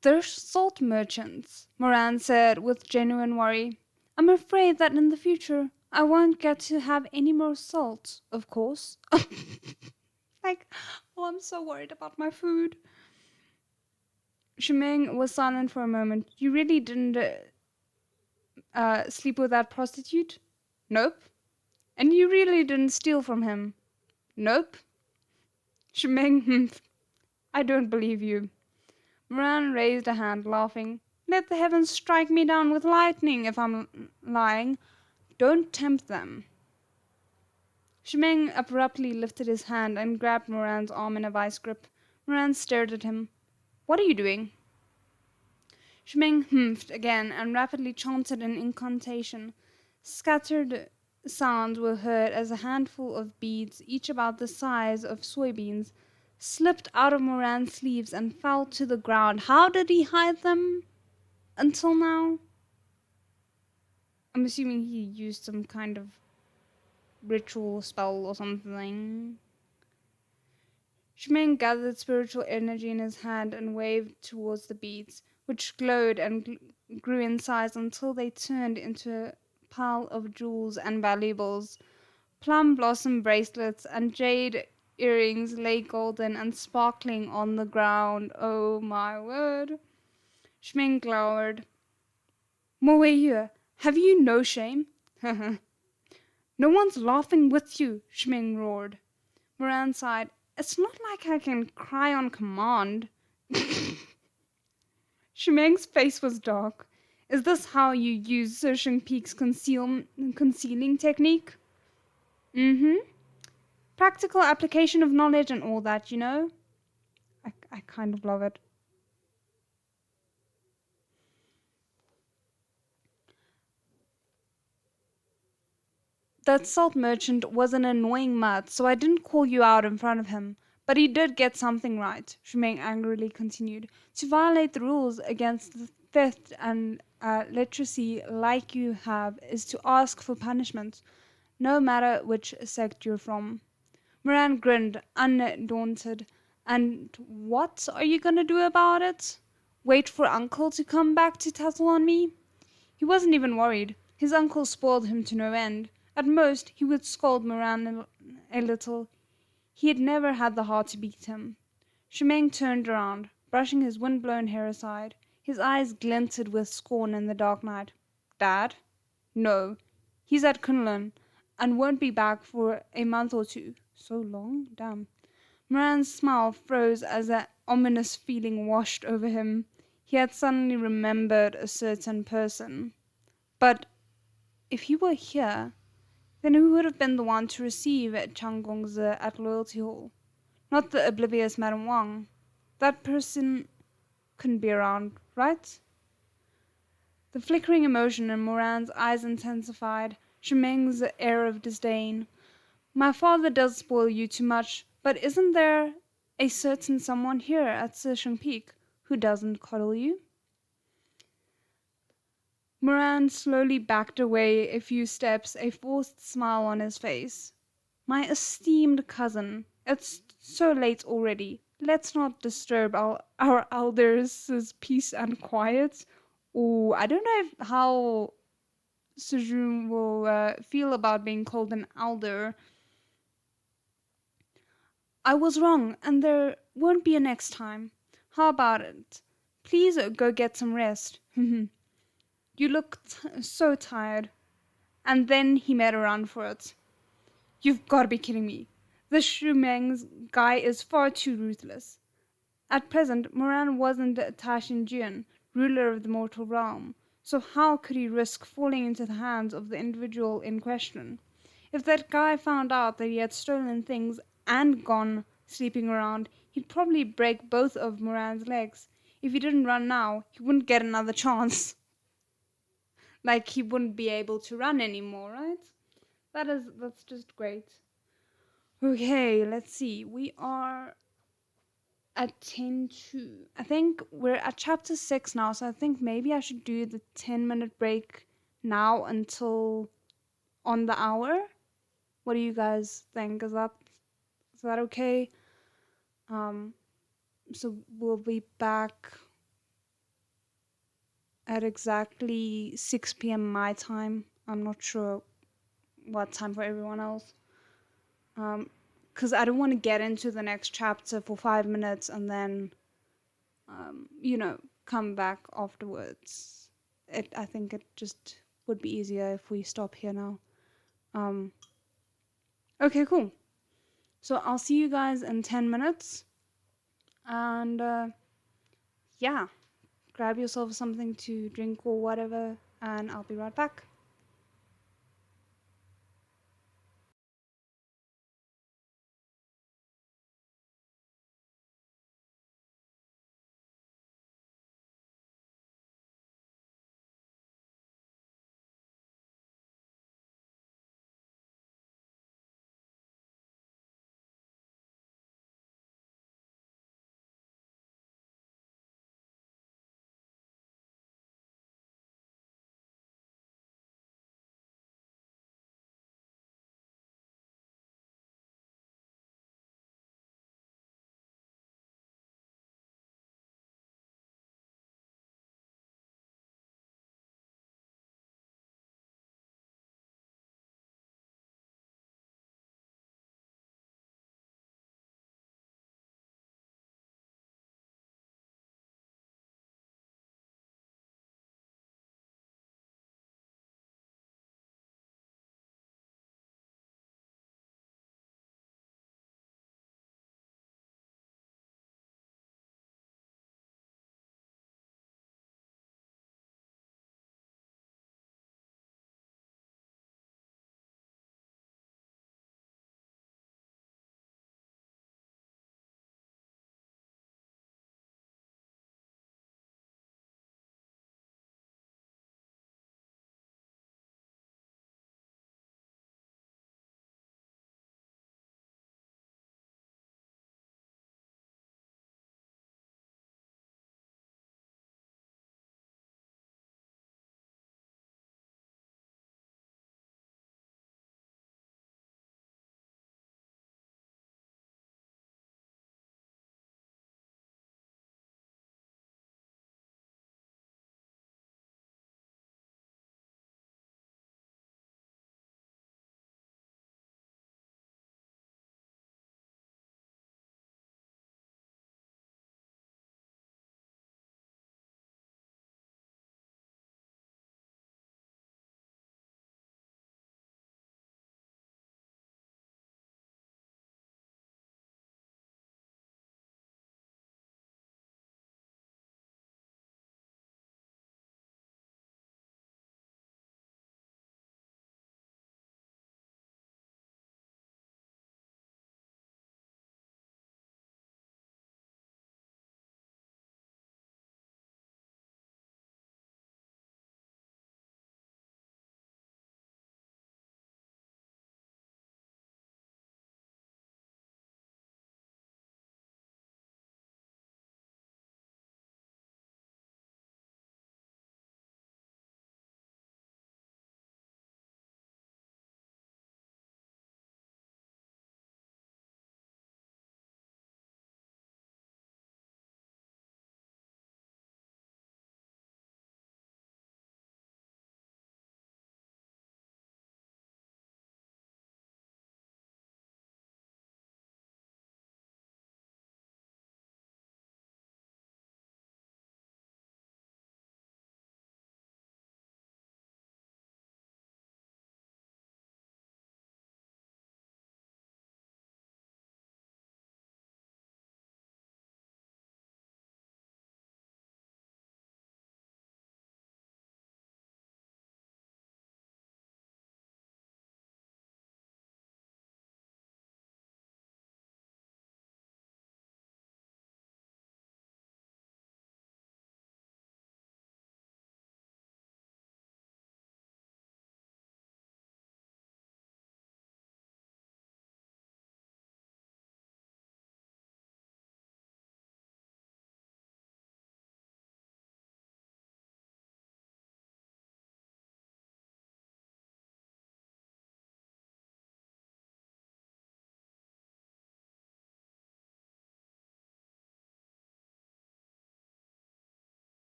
They're salt merchants, Moran said with genuine worry. I'm afraid that in the future I won't get to have any more salt, of course. Like, oh, I'm so worried about my food. Shimeng was silent for a moment. You really didn't sleep with that prostitute? Nope. And you really didn't steal from him? Nope. Shimeng, I don't believe you. Moran raised a hand, laughing. Let the heavens strike me down with lightning if I'm lying. Don't tempt them. Shimeng abruptly lifted his hand and grabbed Moran's arm in a vice grip. Moran stared at him. What are you doing? Shimeng humphed again and rapidly chanted an incantation. Scattered sounds were heard as a handful of beads, each about the size of soybeans, slipped out of Moran's sleeves and fell to the ground. How did he hide them until now? I'm assuming he used some kind of ritual spell or something. Shimeng gathered spiritual energy in his hand and waved towards the beads, which glowed and grew in size until they turned into a pile of jewels and valuables, Plum blossom bracelets and jade earrings lay golden and sparkling on the ground. Oh my word. Shimeng glowered. MOYRHOFER, have you no shame? No one's laughing with you, Shimeng roared. Moran sighed. It's not like I can cry on command. Shimeng's face was dark. Is this how you use Searching Peak's concealing technique? Mm-hmm. Practical application of knowledge and all that, you know? I kind of love it. That salt merchant was an annoying mutt, so I didn't call you out in front of him. But he did get something right, Shimeng angrily continued. To violate the rules against theft and literacy like you have is to ask for punishment, no matter which sect you're from. Moran grinned, undaunted. And what are you gonna do about it? Wait for Uncle to come back to tattle on me? He wasn't even worried. His uncle spoiled him to no end. At most, he would scold Moran a little. He had never had the heart to beat him. Shimeng turned around, brushing his wind-blown hair aside. His eyes glinted with scorn in the dark night. Dad? No. He's at Kunlun, and won't be back for a month or two. So long? Damn. Moran's smile froze as an ominous feeling washed over him. He had suddenly remembered a certain person. But if he were here, then who would have been the one to receive Chang Gongzi at Loyalty Hall? Not the oblivious Madame Wang. That person couldn't be around, right? The flickering emotion in Moran's eyes intensified. Shimeng's air of disdain. My father does spoil you too much, but isn't there a certain someone here at Searching Peak who doesn't coddle you? Moran slowly backed away a few steps, a forced smile on his face. My esteemed cousin, it's so late already. Let's not disturb our elders' peace and quiet. Oh, I don't know how Shizun will feel about being called an elder. I was wrong, and there won't be a next time. How about it? Please go get some rest. You look so tired. And then he made a run for it. You've got to be kidding me. This Shimeng's guy is far too ruthless. At present, Moran wasn't Tashin Jian, ruler of the mortal realm, so how could he risk falling into the hands of the individual in question? If that guy found out that he had stolen things and gone sleeping around, he'd probably break both of Moran's legs. If he didn't run now, he wouldn't get another chance. Like, he wouldn't be able to run anymore, right? That's just great. Okay, let's see. We are at 10:02. I think we're at chapter 6 now, so I think maybe I should do the 10-minute break now until on the hour. What do you guys think? Is that okay? So we'll be back at exactly 6 p.m. my time. I'm not sure what time for everyone else. Because I don't want to get into the next chapter for 5 minutes and then, come back afterwards. I think it just would be easier if we stop here now. Okay, cool. So I'll see you guys in 10 minutes. And, yeah. Grab yourself something to drink or whatever, and I'll be right back.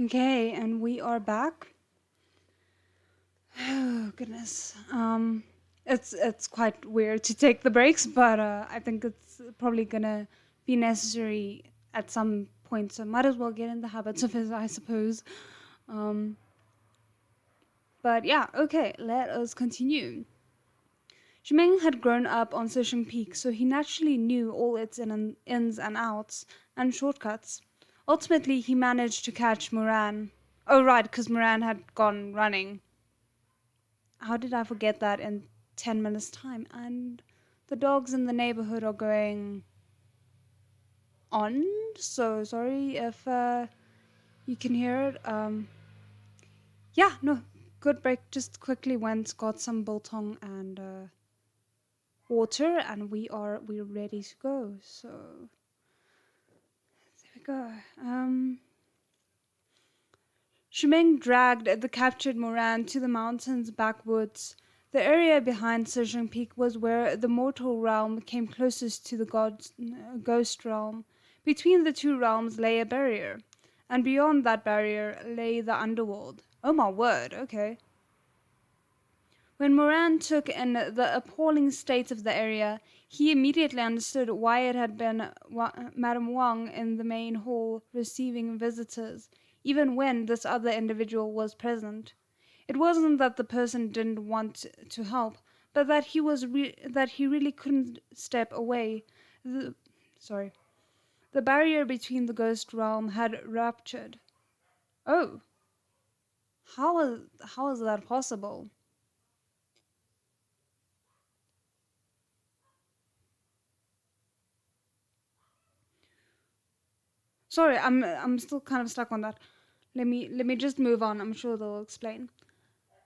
Okay, and we are back. Oh goodness. It's quite weird to take the breaks, but I think it's probably gonna be necessary at some point, so might as well get in the habits of it, I suppose. But yeah, okay, let us continue. Shimeng had grown up on Shizun Peak, so he naturally knew all its ins and outs and shortcuts. Ultimately, he managed to catch Moran. Oh, right, because Moran had gone running. How did I forget that in 10 minutes' time? And the dogs in the neighborhood are going on, so sorry if you can hear it. Yeah, no, good break. Just quickly went, got some biltong and water, and we're ready to go. So there we go. Shimeng dragged the captured Moran to the mountain's backwoods. The area behind Shizun Peak was where the mortal realm came closest to the ghost realm. Between the two realms lay a barrier, and beyond that barrier lay the underworld. Oh my word, okay. When Moran took in the appalling state of the area, he immediately understood why it had been Madame Wang in the main hall receiving visitors, even when this other individual was present. It wasn't that the person didn't want to help, but that he really couldn't step away. The barrier between the ghost realm had ruptured. Oh, how is that possible? Sorry, I'm still kind of stuck on that. Let me just move on. I'm sure they'll explain.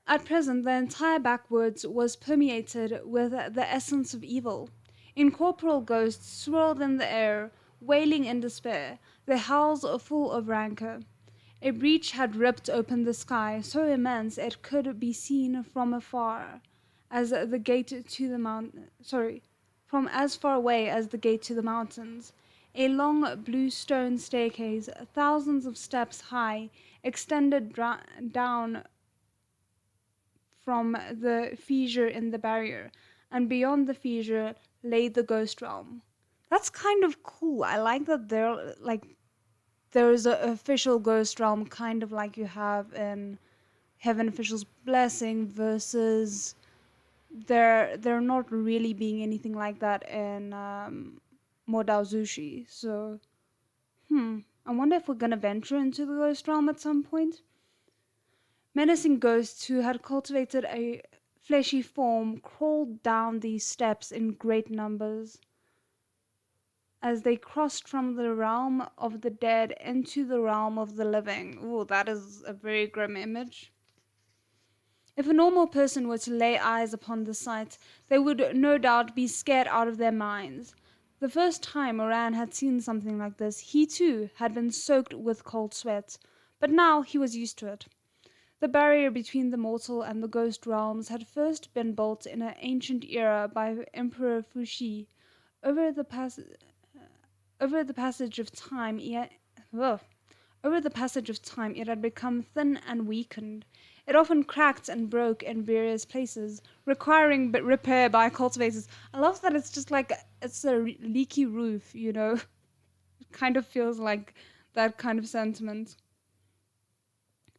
At present, the entire backwoods was permeated with the essence of evil. Incorporeal ghosts swirled in the air, wailing in despair, their howls full of rancor. A breach had ripped open the sky, so immense it could be seen from afar, as the gate to the mountain. From as far away as the gate to the mountains. A long blue stone staircase, thousands of steps high, extended down from the fissure in the barrier, and beyond the fissure lay the ghost realm. That's kind of cool. I like that there's an official ghost realm, kind of like you have in Heaven Official's Blessing, versus there not really being anything like that in Modao Zushi. So, I wonder if we're gonna venture into the ghost realm at some point. Menacing ghosts who had cultivated a fleshy form crawled down these steps in great numbers. As they crossed from the realm of the dead into the realm of the living. Ooh, that is a very grim image. If a normal person were to lay eyes upon the sight, they would no doubt be scared out of their minds. The first time Moran had seen something like this, he too had been soaked with cold sweat, but now he was used to it. The barrier between the mortal and the ghost realms had first been built in an ancient era by Emperor Fuxi. Over the passage of time, it had become thin and weakened. It often cracked and broke in various places, requiring repair by cultivators. I love that it's just like it's a leaky roof, you know? It kind of feels like that kind of sentiment.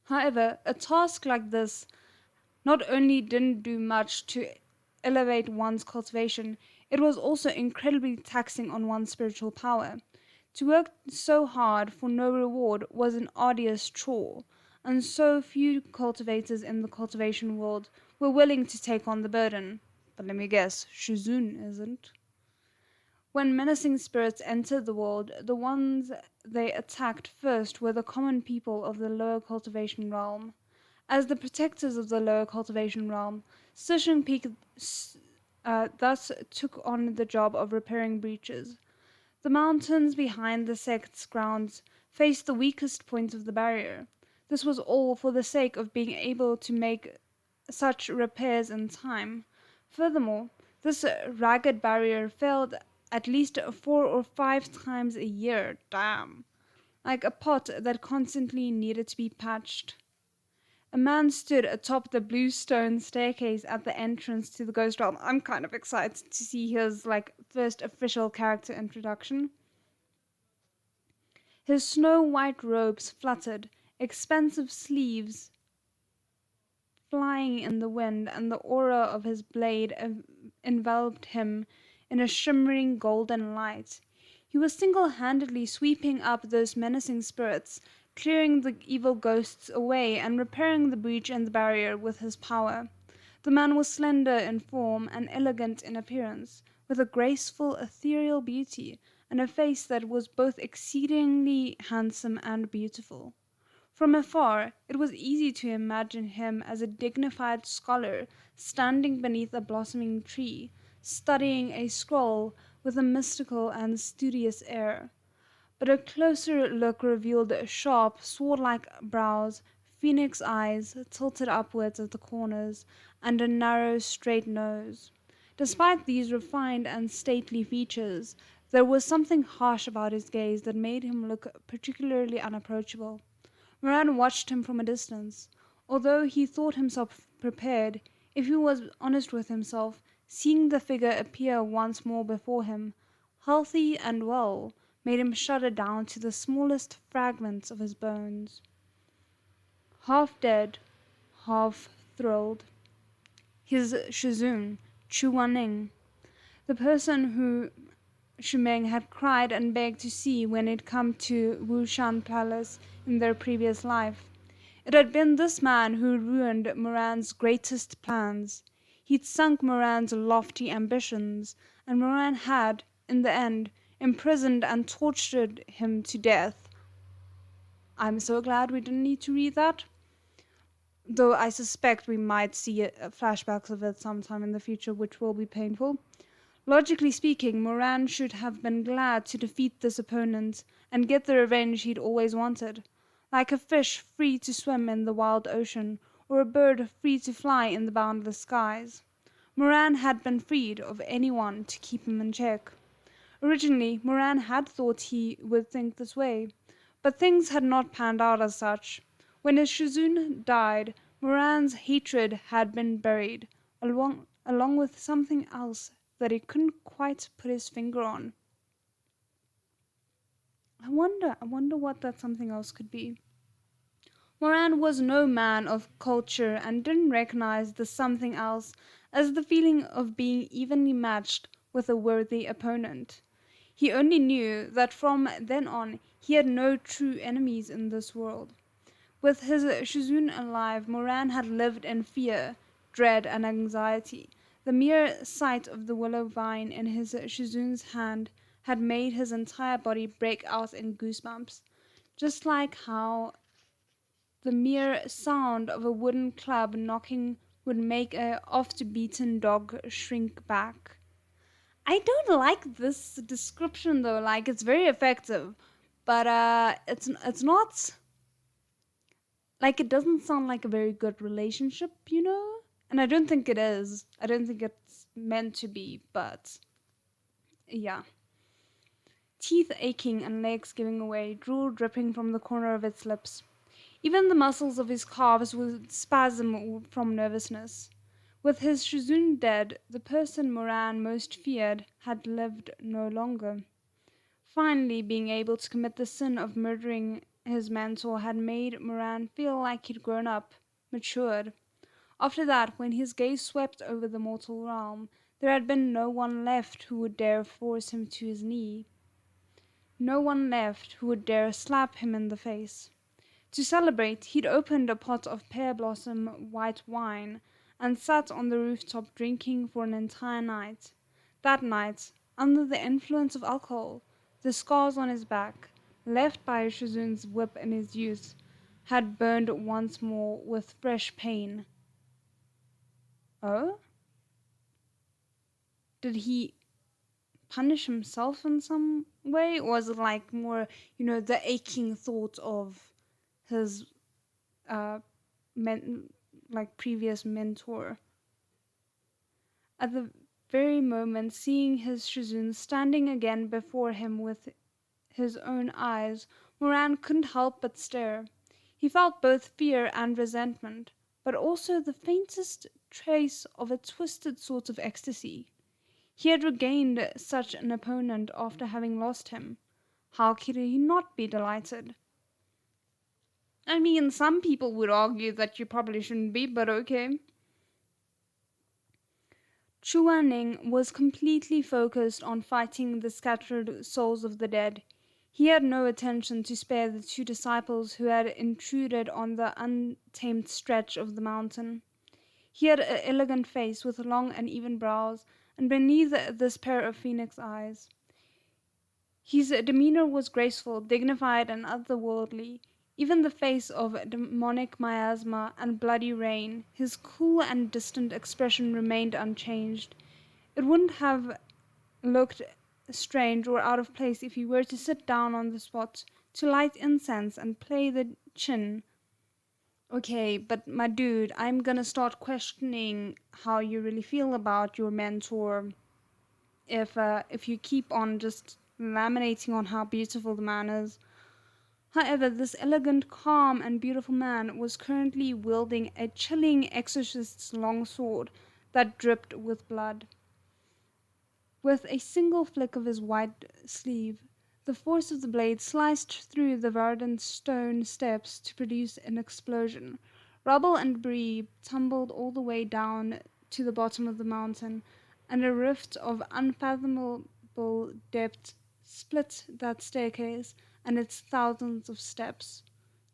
However, a task like this not only didn't do much to elevate one's cultivation, it was also incredibly taxing on one's spiritual power. To work so hard for no reward was an arduous chore, and so few cultivators in the cultivation world were willing to take on the burden. But let me guess, Shizun isn't. When menacing spirits entered the world, the ones they attacked first were the common people of the lower cultivation realm. As the protectors of the lower cultivation realm, Shizun Peak thus took on the job of repairing breaches. The mountains behind the sect's grounds faced the weakest points of the barrier. This was all for the sake of being able to make such repairs in time. Furthermore, this ragged barrier failed at least 4 or 5 times a year. Damn. like a pot that constantly needed to be patched. A man stood atop the blue stone staircase at the entrance to the ghost realm. I'm kind of excited to see his first official character introduction. His snow-white robes fluttered, expansive sleeves flying in the wind, and the aura of his blade enveloped him in a shimmering golden light. He was single-handedly sweeping up those menacing spirits, clearing the evil ghosts away and repairing the breach in the barrier with his power. The man was slender in form and elegant in appearance, with a graceful, ethereal beauty, and a face that was both exceedingly handsome and beautiful. From afar, it was easy to imagine him as a dignified scholar standing beneath a blossoming tree, studying a scroll with a mystical and studious air. But a closer look revealed sharp, sword-like brows, phoenix eyes tilted upwards at the corners, and a narrow, straight nose. Despite these refined and stately features, there was something harsh about his gaze that made him look particularly unapproachable. Moran watched him from a distance. Although he thought himself prepared, if he was honest with himself, seeing the figure appear once more before him, healthy and well, made him shudder down to the smallest fragments of his bones. Half dead, half thrilled. His Shizun, Chuaning, the person who Shimeng had cried and begged to see when he'd come to Wushan Palace in their previous life. It had been this man who ruined Moran's greatest plans. He'd sunk Moran's lofty ambitions, and Moran had, in the end, imprisoned and tortured him to death. I'm so glad we didn't need to read that. Though I suspect we might see flashbacks of it sometime in the future, which will be painful. Logically speaking, Moran should have been glad to defeat this opponent and get the revenge he'd always wanted. Like a fish free to swim in the wild ocean, or a bird free to fly in the boundless skies. Moran had been freed of anyone to keep him in check. Originally, Moran had thought he would think this way, but things had not panned out as such. When his Shizun died, Moran's hatred had been buried, along with something else that he couldn't quite put his finger on. I wonder what that something else could be. Moran was no man of culture and didn't recognize the something else as the feeling of being evenly matched with a worthy opponent. He only knew that from then on he had no true enemies in this world. With his Shizun alive, Moran had lived in fear, dread, and anxiety. The mere sight of the willow vine in his Shizun's hand had made his entire body break out in goosebumps, just like how the mere sound of a wooden club knocking would make a oft-beaten dog shrink back. I don't like this description though, it's very effective, but it's not, it doesn't sound like a very good relationship, and I don't think it is. I don't think it's meant to be, but yeah. Teeth aching and legs giving away, drool dripping from the corner of its lips. Even the muscles of his calves would spasm from nervousness. With his Shizun dead, the person Moran most feared had lived no longer. Finally, being able to commit the sin of murdering his mentor had made Moran feel like he'd grown up, matured. After that, when his gaze swept over the mortal realm, there had been no one left who would dare force him to his knee. No one left who would dare slap him in the face. To celebrate, he'd opened a pot of pear blossom white wine and sat on the rooftop drinking for an entire night. That night, under the influence of alcohol, the scars on his back, left by Shizun's whip in his youth, had burned once more with fresh pain. Oh? Did he punish himself in some way? Or was it more, the aching thought of his previous mentor? At the very moment, seeing his Shizun standing again before him with his own eyes, Moran couldn't help but stare. He felt both fear and resentment, but also the faintest trace of a twisted sort of ecstasy. He had regained such an opponent after having lost him. How could he not be delighted? I mean, some people would argue that you probably shouldn't be, but okay. Chuaning was completely focused on fighting the scattered souls of the dead. He had no attention to spare the two disciples who had intruded on the untamed stretch of the mountain. He had an elegant face with long and even brows, and beneath this pair of phoenix eyes. His demeanor was graceful, dignified, and otherworldly. Even the face of demonic miasma and bloody rain, his cool and distant expression remained unchanged. It wouldn't have looked strange or out of place if he were to sit down on the spot, to light incense and play the chin. Okay, but my dude, I'm gonna start questioning how you really feel about your mentor if you keep on just laminating on how beautiful the man is. However, this elegant, calm, and beautiful man was currently wielding a chilling exorcist's long sword that dripped with blood. With a single flick of his white sleeve, the force of the blade sliced through the verdant stone steps to produce an explosion. Rubble and debris tumbled all the way down to the bottom of the mountain, and a rift of unfathomable depth split that staircase and its thousands of steps.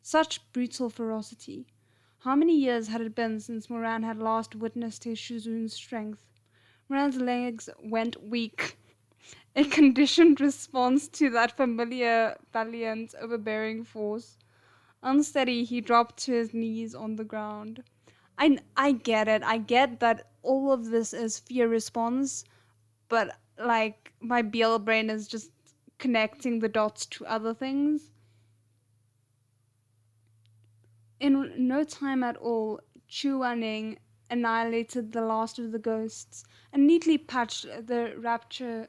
Such brutal ferocity. How many years had it been since Moran had last witnessed his Shizun's strength? Moran's legs went weak, a conditioned response to that familiar, valiant, overbearing force. Unsteady, he dropped to his knees on the ground. I get it. I get that all of this is fear response, but like my BL brain is just connecting the dots to other things. In no time at all, Chuaning annihilated the last of the ghosts and neatly patched the rapture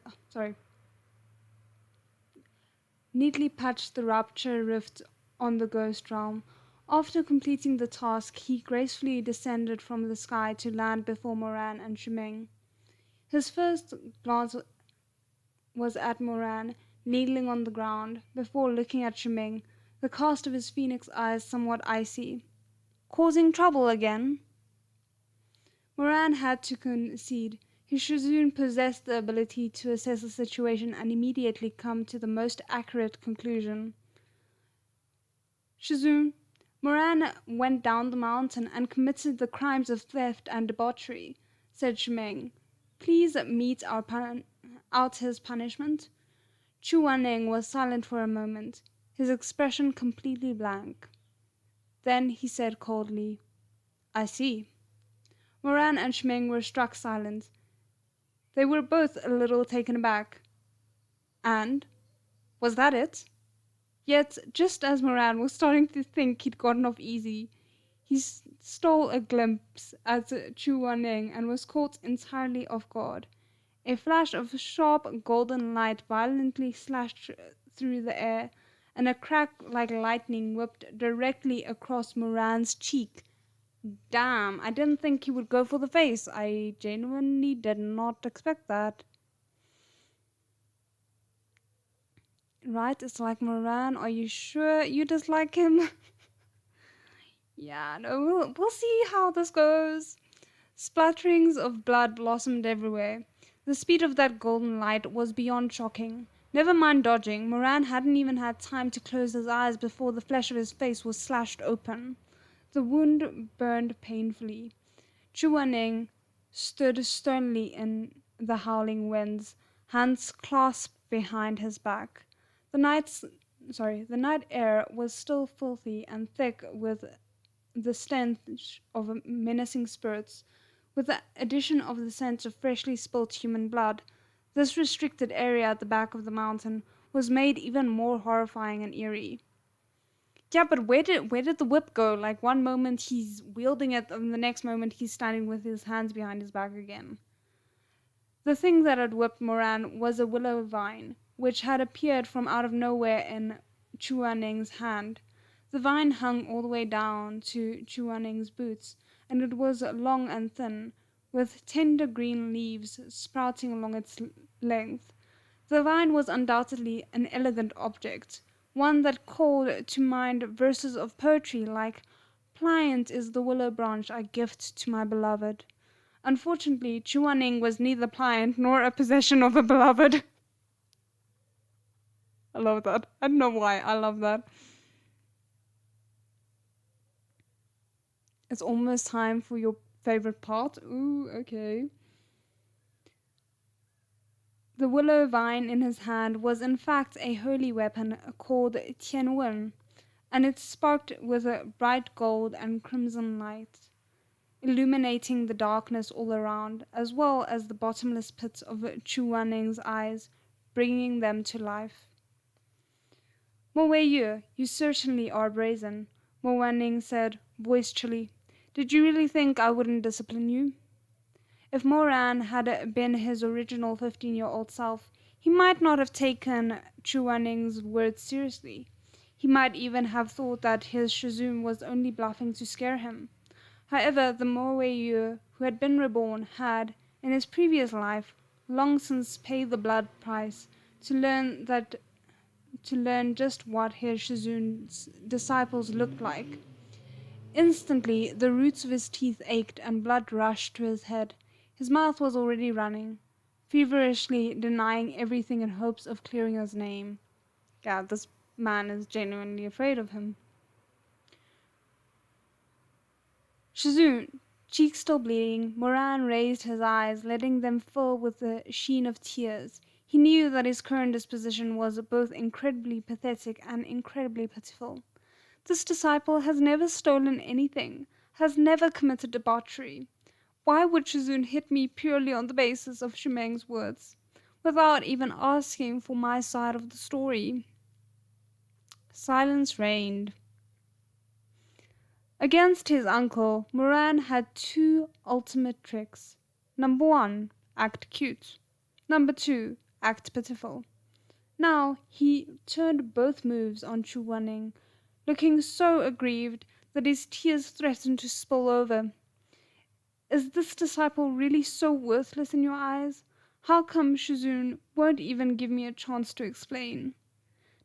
rift on the ghost realm. After completing the task, he gracefully descended from the sky to land before Moran and Shimeng. His first glance was at Moran, kneeling on the ground, before looking at Shimeng, the cast of his phoenix eyes somewhat icy. Causing trouble again? Moran had to concede. His Shizun possessed the ability to assess the situation and immediately come to the most accurate conclusion. Shizun, Moran went down the mountain and committed the crimes of theft and debauchery, said Shimeng. Please mete out his punishment. Chuaning was silent for a moment, his expression completely blank. Then he said coldly, I see. Moran and Shimeng were struck silent. They were both a little taken aback. And? Was that it? Yet, just as Moran was starting to think he'd gotten off easy, he stole a glimpse at Chuaning and was caught entirely off guard. A flash of sharp golden light violently slashed through the air, and a crack like lightning whipped directly across Moran's cheek. Damn, I didn't think he would go for the face. I genuinely did not expect that. Right, it's like, Moran, are you sure you dislike him? Yeah, no, we'll see how this goes. Splatterings of blood blossomed everywhere. The speed of that golden light was beyond shocking. Never mind dodging, Moran hadn't even had time to close his eyes before the flesh of his face was slashed open. The wound burned painfully. Chuaning stood sternly in the howling winds, hands clasped behind his back. The night air was still filthy and thick with the stench of menacing spirits. With the addition of the scent of freshly spilt human blood, this restricted area at the back of the mountain was made even more horrifying and eerie. Yeah, but where did the whip go? Like, one moment he's wielding it, and the next moment he's standing with his hands behind his back again. The thing that had whipped Moran was a willow vine, which had appeared from out of nowhere in Chuaning's hand. The vine hung all the way down to Chuaning's boots, and it was long and thin, with tender green leaves sprouting along its length. The vine was undoubtedly an elegant object, one that called to mind verses of poetry like "Pliant is the willow branch I gift to my beloved." Unfortunately, Chuaning was neither pliant nor a possession of a beloved. I love that. I don't know why I love that. It's almost time for your favorite part. Ooh, okay. The willow vine in his hand was in fact a holy weapon called Tianwen, and it sparkled with a bright gold and crimson light, illuminating the darkness all around, as well as the bottomless pits of Chuaning's eyes, bringing them to life. "Mowayu, you certainly are brazen," Mowaning said, voice chilly. "Did you really think I wouldn't discipline you?" If Moran had been his original 15-year-old self, he might not have taken Chuaning's words seriously. He might even have thought that his Shizun was only bluffing to scare him. However, the Mowayu who had been reborn had, in his previous life, long since paid the blood price to learn just what his Shizun's disciples looked like. Instantly, the roots of his teeth ached and blood rushed to his head. His mouth was already running, feverishly denying everything in hopes of clearing his name. Yeah, this man is genuinely afraid of him. Shizun, cheeks still bleeding, Moran raised his eyes, letting them fill with the sheen of tears. He knew that his current disposition was both incredibly pathetic and incredibly pitiful. This disciple has never stolen anything, has never committed debauchery. Why would Shizun hit me purely on the basis of Shimeng's words, without even asking for my side of the story? Silence reigned. Against his uncle, Moran had two ultimate tricks. Number 1, act cute. Number 2, act pitiful. Now he turned both moves on Chuanning, looking so aggrieved that his tears threatened to spill over. Is this disciple really so worthless in your eyes? How come Shizun won't even give me a chance to explain?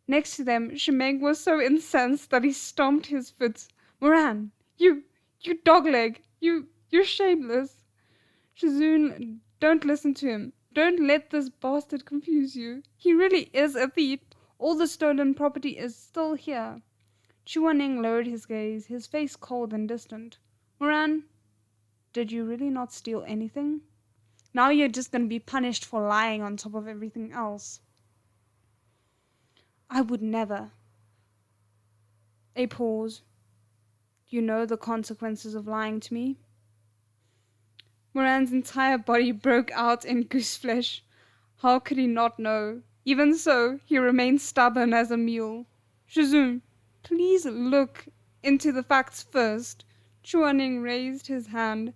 Next to them, Shimeng was so incensed that he stomped his foot. "Moran, you dogleg, you're shameless. Shizun, don't listen to him. Don't let this bastard confuse you. He really is a thief. All the stolen property is still here." Chuaning lowered his gaze, his face cold and distant. "Moran, did you really not steal anything? Now you're just going to be punished for lying on top of everything else." "I would never." A pause. "You know the consequences of lying to me?" Moran's entire body broke out in gooseflesh. How could he not know? Even so, he remained stubborn as a mule. "Shizun, please look into the facts first." Chuaning raised his hand.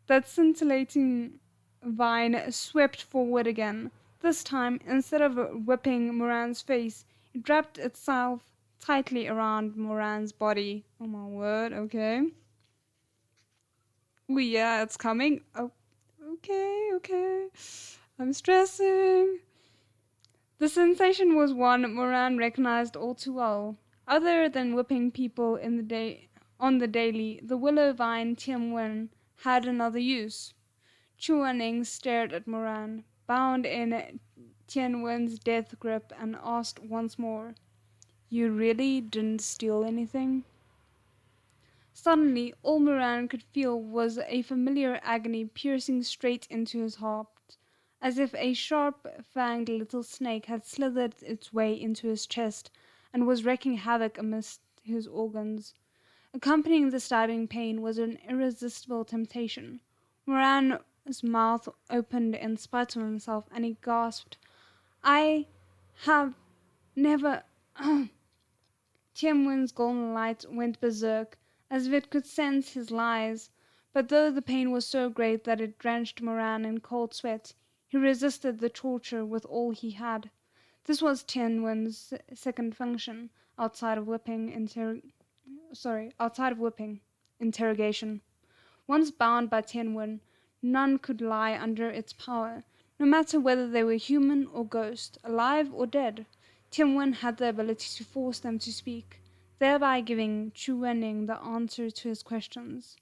That scintillating vine swept forward again. This time, instead of whipping Moran's face, it wrapped itself tightly around Moran's body. Oh my word, okay. Oh yeah, it's coming. Oh, okay. I'm stressing. The sensation was one Moran recognized all too well. Other than whipping people on the daily, the willow vine Tianwen had another use. Chuaning stared at Moran, bound in Tianwen's death grip, and asked once more, "You really didn't steal anything?" Suddenly, all Moran could feel was a familiar agony piercing straight into his heart, as if a sharp-fanged little snake had slithered its way into his chest and was wreaking havoc amidst his organs. Accompanying the stabbing pain was an irresistible temptation. Moran's mouth opened in spite of himself, and he gasped, "I have never..." Tianwen's golden light went berserk, as if it could sense his lies, but though the pain was so great that it drenched Moran in cold sweat, he resisted the torture with all he had. This was Tianwen's second function outside of whipping, interrogation. Once bound by Tianwen, none could lie under its power, no matter whether they were human or ghost, alive or dead. Tianwen had the ability to force them to speak, thereby giving Chu Wenning the answer to his questions.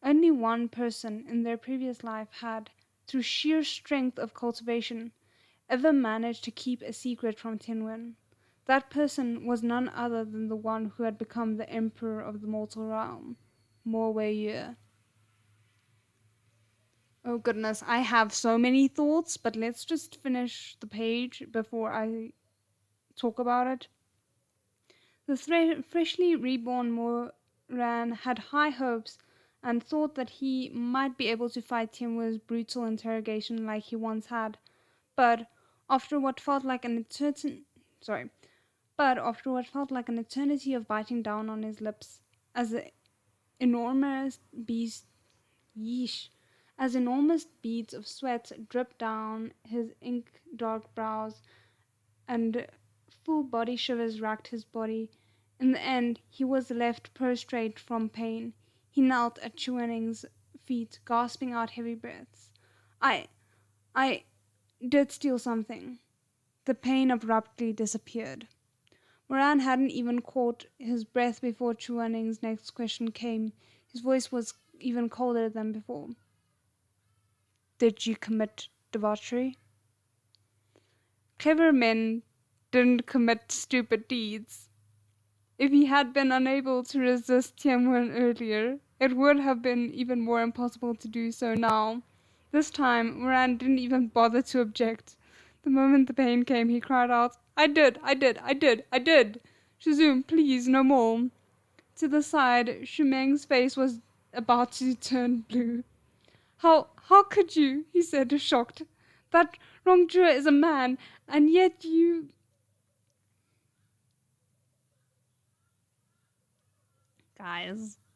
Only one person in their previous life had, through sheer strength of cultivation, ever managed to keep a secret from Tianwen. That person was none other than the one who had become the emperor of the mortal realm, MAYRHOFER. Oh goodness, I have so many thoughts, but let's just finish the page before I talk about it. The freshly reborn Moran had high hopes and thought that he might be able to fight Tianwen's brutal interrogation like he once had, but after what felt like an eternity of biting down on his lips, as enormous beads of sweat dripped down his ink-dark brows, and full body shivers racked his body. In the end, he was left prostrate from pain. He knelt at Chu Wenning's feet, gasping out heavy breaths. I did steal something. The pain abruptly disappeared. Moran hadn't even caught his breath before Chu Wenning's next question came. His voice was even colder than before. Did you commit debauchery? Clever men didn't commit stupid deeds. If he had been unable to resist Tianwen earlier, it would have been even more impossible to do so now. This time, Moran didn't even bother to object. The moment the pain came, he cried out, I did! Shizun, please, no more. To the side, Shimeng's face was about to turn blue. How could you? He said, shocked. That wrongdoer is a man, and yet you...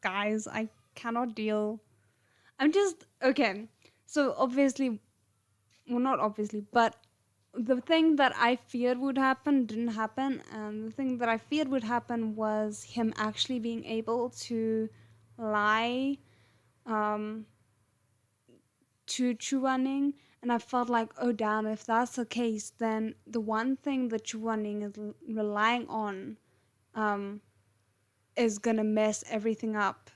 Guys, I cannot deal. Okay, so obviously, well, not obviously, but the thing that I feared would happen didn't happen, and the thing that I feared would happen was him actually being able to lie to Chu Wenning, and I felt like, oh damn, if that's the case, then the one thing that Chu Wenning is relying on is gonna mess everything up.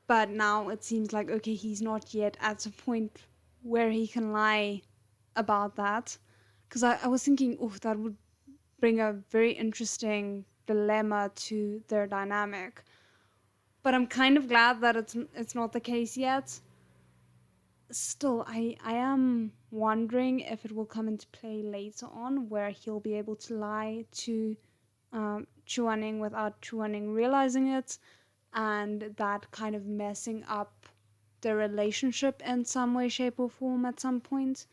But now it seems like, okay, he's not yet at a point where he can lie about that. Because I was thinking, oh, that would bring a very interesting dilemma to their dynamic. But I'm kind of glad that it's not the case yet. Still, I am wondering if it will come into play later on, where he'll be able to lie to Chu Wenning without Chu Wenning realizing it, and that kind of messing up the relationship in some way, shape, or form at some point.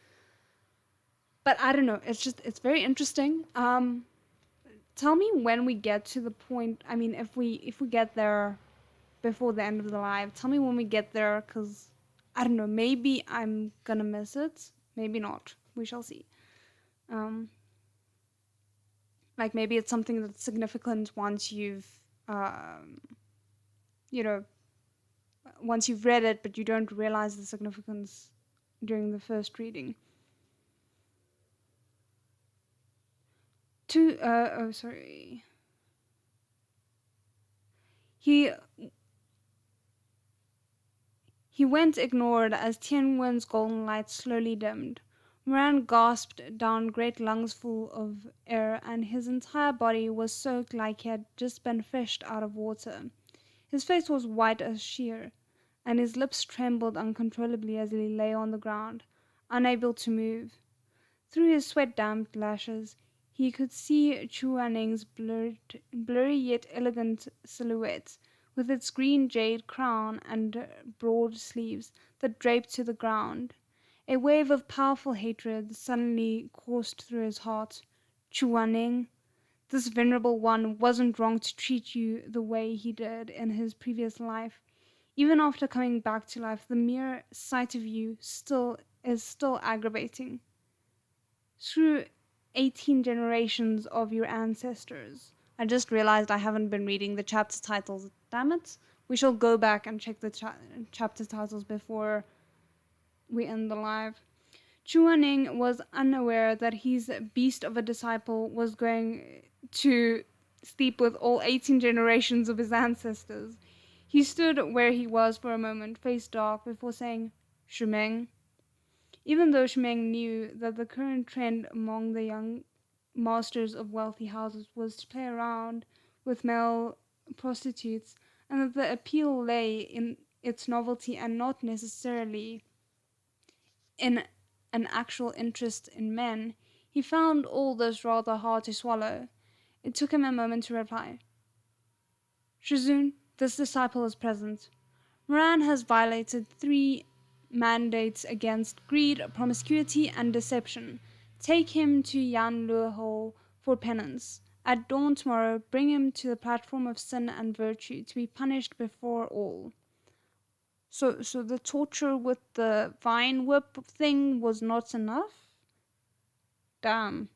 But I don't know, it's very interesting. Tell me when we get to the point, I mean, if we get there before the end of the live, tell me when we get there, because I don't know, maybe I'm gonna miss it, maybe not, we shall see. Like maybe it's something that's significant once you've once you've read it, but you don't realize the significance during the first reading. He went ignored as Tianwen's golden light slowly dimmed. Moran gasped down great lungs full of air, and his entire body was soaked like he had just been fished out of water. His face was white as sheer, and his lips trembled uncontrollably as he lay on the ground, unable to move. Through his sweat-damped lashes, he could see Chu Wenning's blurry yet elegant silhouette, with its green jade crown and broad sleeves that draped to the ground. A wave of powerful hatred suddenly coursed through his heart. Chu Wenning, this venerable one wasn't wrong to treat you the way he did in his previous life. Even after coming back to life, the mere sight of you is still aggravating. through 18 generations of your ancestors. I just realized I haven't been reading the chapter titles. Damn it. We shall go back and check the chapter titles before we end the live. Chuaning was unaware that his beast of a disciple was going to sleep with all 18 generations of his ancestors. He stood where he was for a moment, face dark, before saying, Shimeng. Even though Shimeng knew that the current trend among the young masters of wealthy houses was to play around with male prostitutes, and that the appeal lay in its novelty and not necessarily in an actual interest in men, he found all this rather hard to swallow. It took him a moment to reply. Shizun, this disciple is present. Moran has violated 3 mandates against greed, promiscuity, and deception. Take him to Yan Lu Hall for penance. At dawn tomorrow, bring him to the platform of sin and virtue to be punished before all. So the torture with the vine whip thing was not enough? Damn.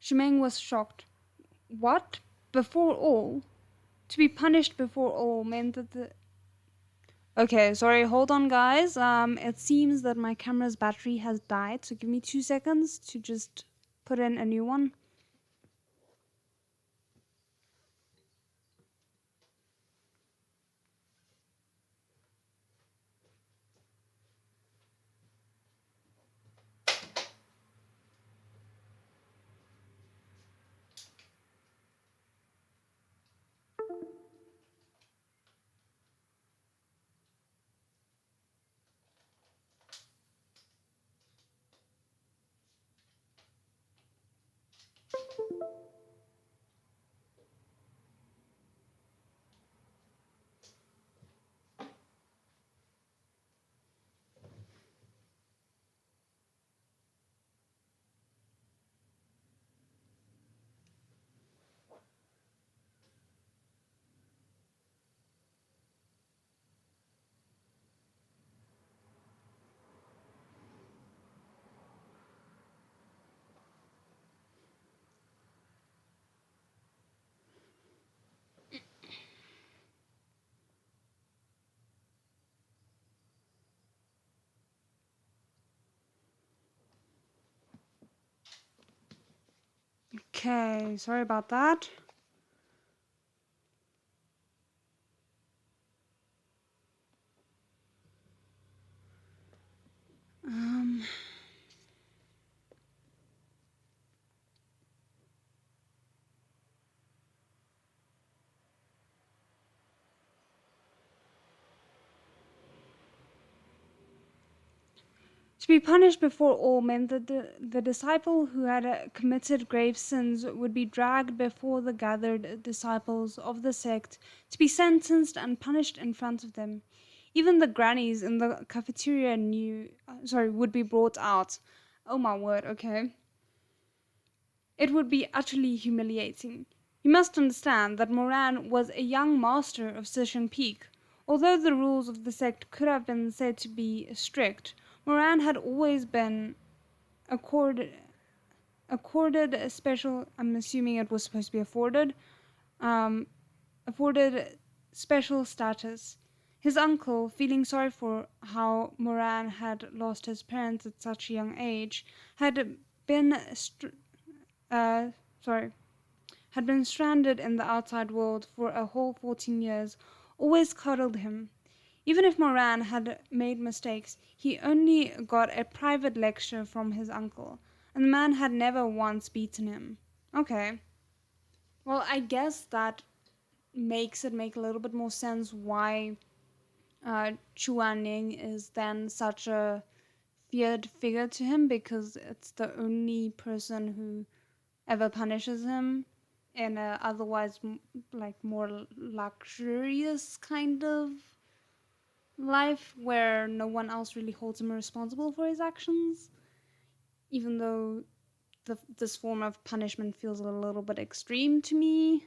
Shimeng was shocked. What? Before all? To be punished before all meant that the... Okay, sorry, hold on guys. It seems that my camera's battery has died, so give me 2 seconds to just put in a new one. Okay, sorry about that. To be punished before all meant that the disciple who had committed grave sins would be dragged before the gathered disciples of the sect to be sentenced and punished in front of them. Even the grannies in the cafeteria would be brought out. Oh my word, okay. It would be utterly humiliating. You must understand that Moran was a young master of Sishan Peak. Although the rules of the sect could have been said to be strict, Moran had always been accorded a special, I'm assuming it was supposed to be afforded special status. His uncle, feeling sorry for how Moran had lost his parents at such a young age, had been stranded in the outside world for a whole 14 years, always cuddled him. Even if Moran had made mistakes, he only got a private lecture from his uncle, and the man had never once beaten him. Okay. Well, I guess that makes it make a little bit more sense why Chuaning is then such a feared figure to him, because it's the only person who ever punishes him in a otherwise more luxurious kind of life where no one else really holds him responsible for his actions, even though this form of punishment feels a little bit extreme to me.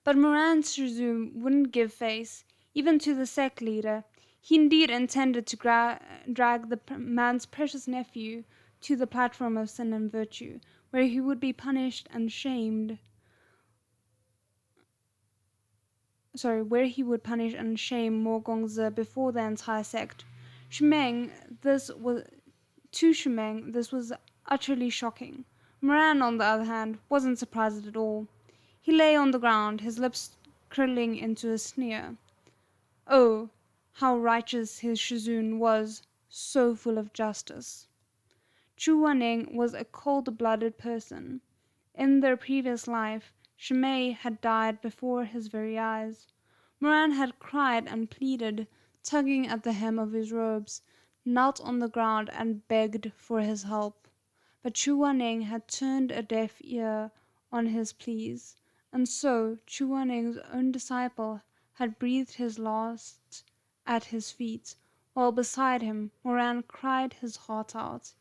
But Moran Shizun wouldn't give face. even to the sect leader. He indeed intended to drag the man's precious nephew to the platform of sin and virtue, where he would be punished and shamed. Where he would punish and shame Mogongzi before the entire sect. To Shimeng, this was utterly shocking. Moran, on the other hand, wasn't surprised at all. He lay on the ground, his lips curling into a sneer. Oh, how righteous his Shizun was, so full of justice. Chu Wanning was a cold-blooded person. In their previous life, Shimei had died before his very eyes. Moran had cried and pleaded, tugging at the hem of his robes, knelt on the ground and begged for his help. But Chu Wanning had turned a deaf ear on his pleas, and so Chu Wanning's own disciple had breathed his last at his feet, while beside him Moran cried his heart out.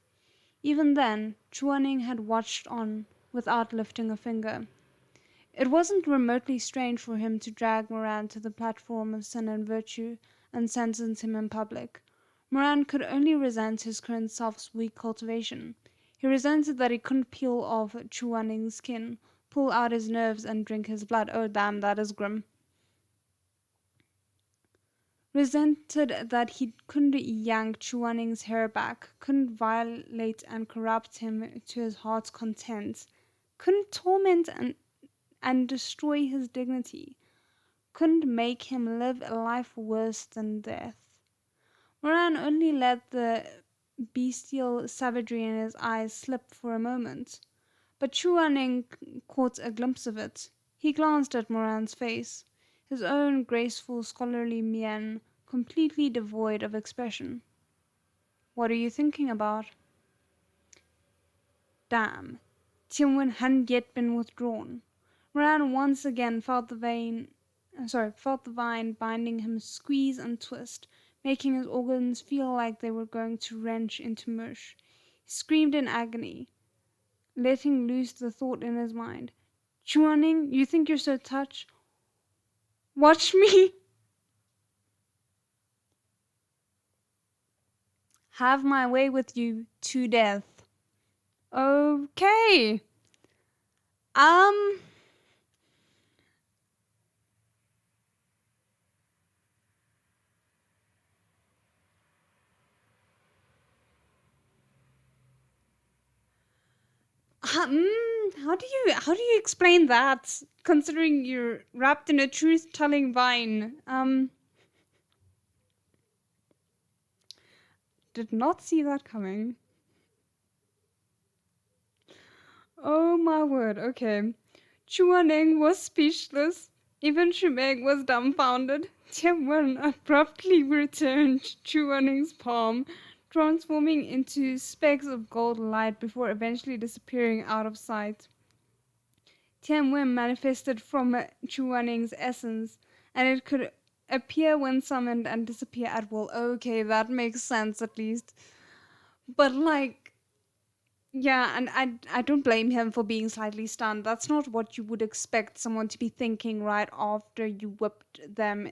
Even then, Chu Wanning had watched on without lifting a finger. It wasn't remotely strange for him to drag Moran to the platform of sin and virtue and sentence him in public. Moran could only resent his current self's weak cultivation. He resented that he couldn't peel off Chu Wanning's skin, pull out his nerves, and drink his blood. Oh damn, that is grim. Resented that he couldn't yank Chu Wanning's hair back, couldn't violate and corrupt him to his heart's content, couldn't torment and destroy his dignity, couldn't make him live a life worse than death. Moran only let the bestial savagery in his eyes slip for a moment, but Chu Wanning caught a glimpse of it. He glanced at Moran's face, his own graceful scholarly mien completely devoid of expression. What are you thinking about? Damn, Tianwen hadn't yet been withdrawn. Moran once again felt the vine binding him squeeze and twist, making his organs feel like they were going to wrench into mush. He screamed in agony, letting loose the thought in his mind. Chu Wanning, you think you're so touch? Watch me! Have my way with you to death. Okay. How do you explain that, considering you're wrapped in a truth-telling vine? Did not see that coming. Oh my word, okay. Chu Wanning was speechless. Even Shimeng was dumbfounded. Tianwen abruptly returned Chu Wanning's palm, transforming into specks of gold light before eventually disappearing out of sight. Tianwen manifested from Chu Wanning's essence, and it could appear when summoned and disappear at will. Okay, that makes sense at least. But like, yeah, and I don't blame him for being slightly stunned. That's not what you would expect someone to be thinking right after you whipped them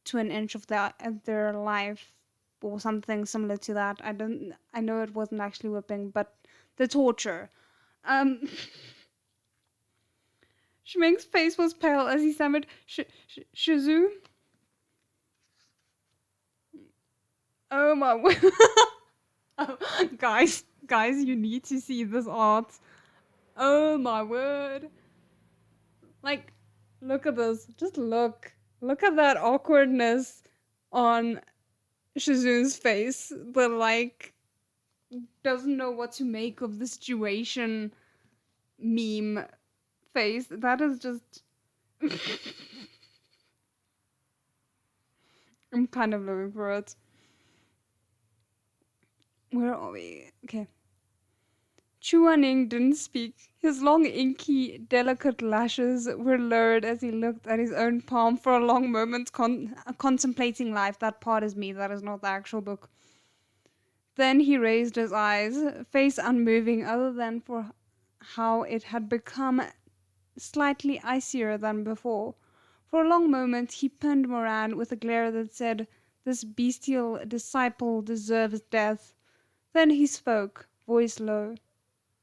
to an inch of their life or something similar to that. I know it wasn't actually whipping, but the torture. Shimeng's face was pale as he stammered, Shizu? Oh my word. Oh, guys, you need to see this art. Oh my word. Like, look at this. Just look. Look at that awkwardness on Shizun's face. The, like, doesn't know what to make of the situation meme face. That is just... I'm kind of living for it. Where are we? Okay. Chu Wanning didn't speak. His long, inky, delicate lashes were lowered as he looked at his own palm for a long moment, contemplating life. That part is me, that is not the actual book. Then he raised his eyes, face unmoving other than for how it had become slightly icier than before. For a long moment he pinned Moran with a glare that said, "This bestial disciple deserves death." Then he spoke, voice low.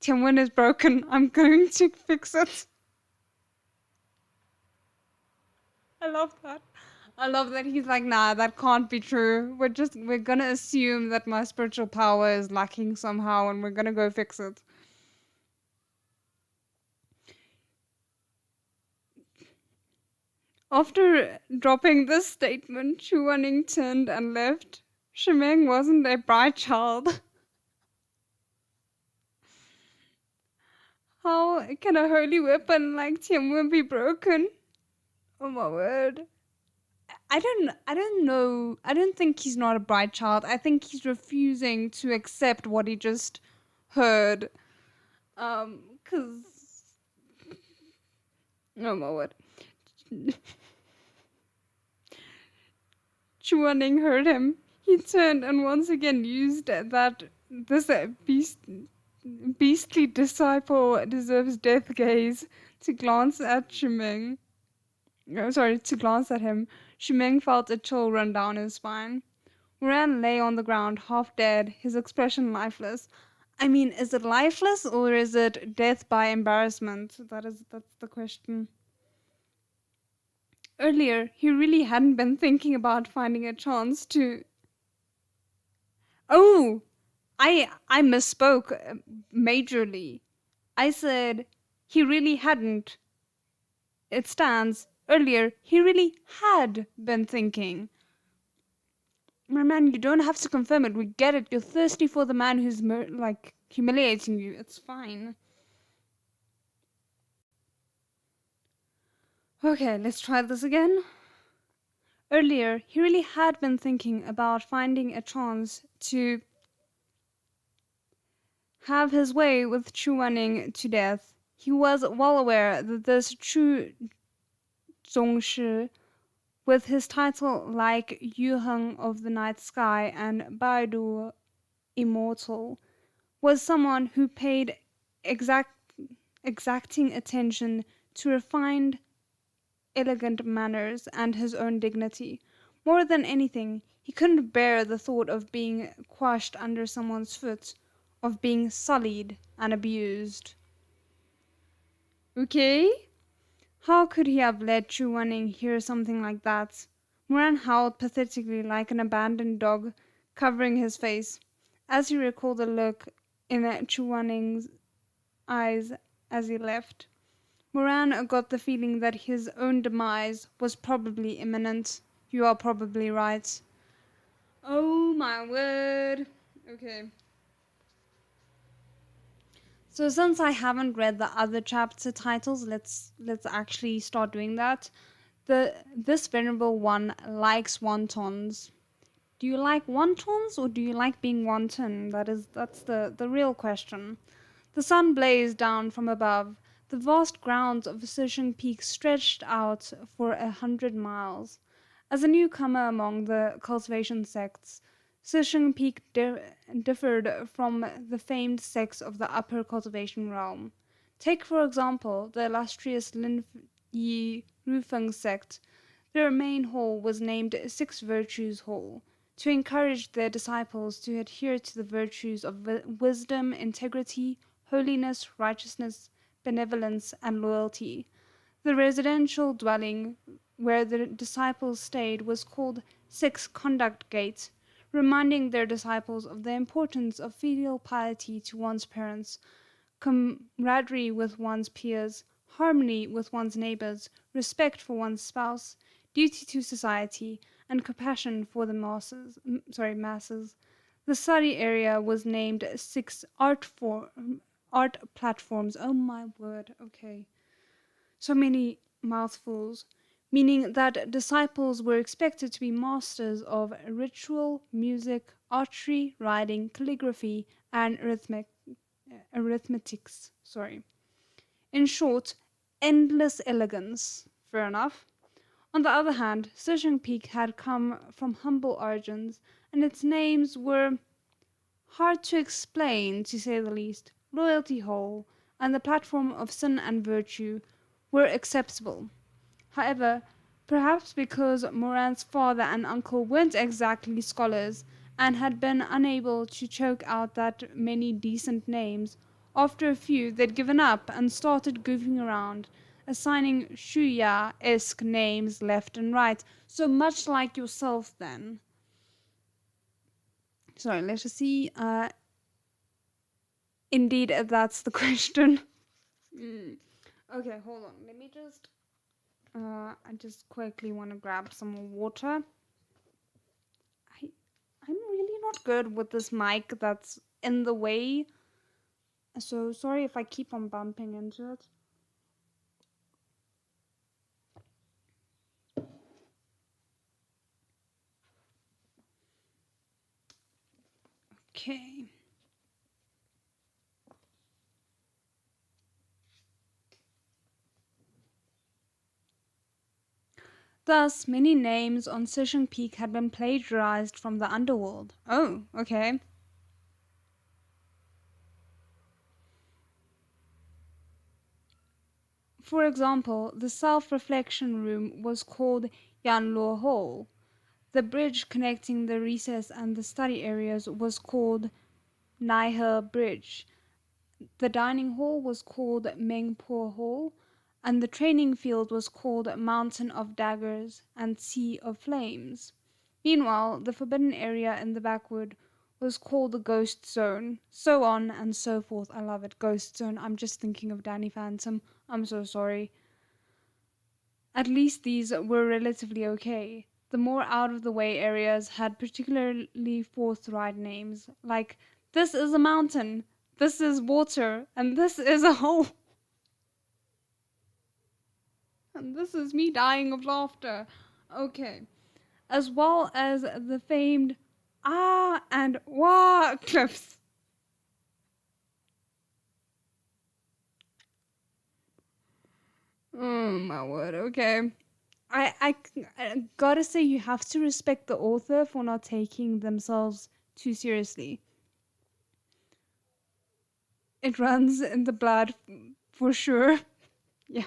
"Tianwen is broken. I'm going to fix it." I love that. I love that he's like, nah, that can't be true. We're gonna assume that my spiritual power is lacking somehow and we're gonna go fix it. After dropping this statement, Chu Wanning turned and left. Shimeng wasn't a bright child. How can a holy weapon like Tianwen be broken? Oh my word. I don't know. I don't think he's not a bright child. I think he's refusing to accept what he just heard. 'Cause oh my word. Chu Wanning heard him. He turned and once again used this beastly disciple deserves death gaze to glance at Shimeng. To glance at him. Shimeng felt a chill run down his spine. Moran lay on the ground, half dead, his expression lifeless. I mean, is it lifeless or is it death by embarrassment? That's the question. Earlier, he really hadn't been thinking about finding a chance to... Oh! I misspoke majorly. I said he really hadn't. It stands. Earlier, he really had been thinking. My man, you don't have to confirm it. We get it. You're thirsty for the man who's, humiliating you. It's fine. Okay, let's try this again. Earlier, he really had been thinking about finding a chance to have his way with Chu Wanning to death. He was well aware that this Chu Zongshi, with his title like Yuheng of the Night Sky and Baidu Immortal, was someone who paid exacting attention to refined, elegant manners and his own dignity. More than anything, he couldn't bear the thought of being quashed under someone's foot, of being sullied and abused. Okay? How could he have let Chu Wanning hear something like that? Moran howled pathetically like an abandoned dog, covering his face. As he recalled the look in Chu Wanning's eyes as he left, Moran got the feeling that his own demise was probably imminent. You are probably right. Oh my word. Okay. So since I haven't read the other chapter titles, let's actually start doing that. This venerable one likes wontons. Do you like wontons or do you like being wanton? That's the real question. The sun blazed down from above. The vast grounds of Shizun Peak stretched out for 100 miles. As a newcomer among the cultivation sects, Shizun Peak differed from the famed sects of the upper cultivation realm. Take, for example, the illustrious Lin Yi Rufeng sect. Their main hall was named Six Virtues Hall, to encourage their disciples to adhere to the virtues of wisdom, integrity, holiness, righteousness, benevolence, and loyalty. The residential dwelling where the disciples stayed was called Six Conduct Gate, reminding their disciples of the importance of filial piety to one's parents, camaraderie with one's peers, harmony with one's neighbors, respect for one's spouse, duty to society, and compassion for the masses. The study area was named Six Art Platforms. Oh my word, okay. So many mouthfuls. Meaning that disciples were expected to be masters of ritual, music, archery, riding, calligraphy, and arithmetics. In short, endless elegance. Fair enough. On the other hand, Shizun Peak had come from humble origins, and its names were hard to explain, to say the least. Loyalty Hall and the platform of sin and virtue were acceptable. However, Perhaps because Moran's father and uncle weren't exactly scholars and had been unable to choke out that many decent names. After a few, they'd given up and started goofing around, assigning Shuya-esque names left and right. So much like yourself, then. Sorry, let us see. Indeed, that's the question. Okay, hold on. Let me just... I just quickly want to grab some more water. I'm really not good with this mic that's in the way. So sorry if I keep on bumping into it. Okay. Thus, many names on Shizun Peak had been plagiarized from the underworld. Oh, okay. For example, the self-reflection room was called Yanluo Hall. The bridge connecting the recess and the study areas was called Naihe Bridge. The dining hall was called Mengpo Hall, and the training field was called Mountain of Daggers and Sea of Flames. Meanwhile, the forbidden area in the backwood was called the Ghost Zone, so on and so forth. I love it, Ghost Zone. I'm just thinking of Danny Phantom. I'm so sorry. At least these were relatively okay. The more out-of-the-way areas had particularly forthright names, like, this is a mountain, this is water, and this is a hole. And this is me dying of laughter. Okay. As well as the famed ah and wah cliffs. Oh my word, okay. I gotta say, you have to respect the author for not taking themselves too seriously. It runs in the blood, for sure. Yeah.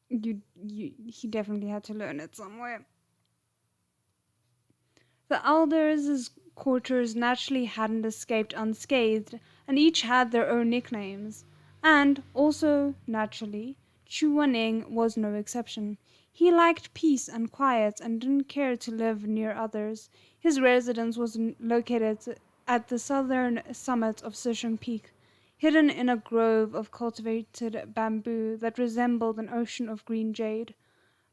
He definitely had to learn it somewhere. The elders' quarters naturally hadn't escaped unscathed, and each had their own nicknames. And, also, naturally, Chu Wanning was no exception. He liked peace and quiet and didn't care to live near others. His residence was located at the southern summit of Shizun Peak, hidden in a grove of cultivated bamboo that resembled an ocean of green jade.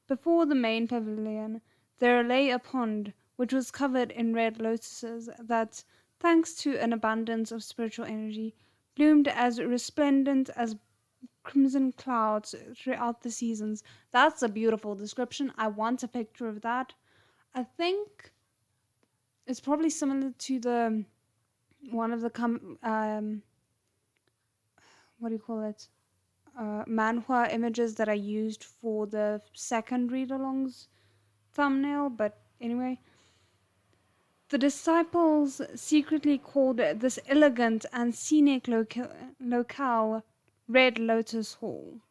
Before the main pavilion there lay a pond which was covered in red lotuses that, thanks to an abundance of spiritual energy, bloomed as resplendent as crimson clouds throughout the seasons. That's a beautiful description. I want a picture of that. I think it's probably similar to the one of the what do you call it? Manhwa images that I used for the second read-alongs thumbnail, but anyway. The disciples secretly called this elegant and scenic locale Red Lotus Hall.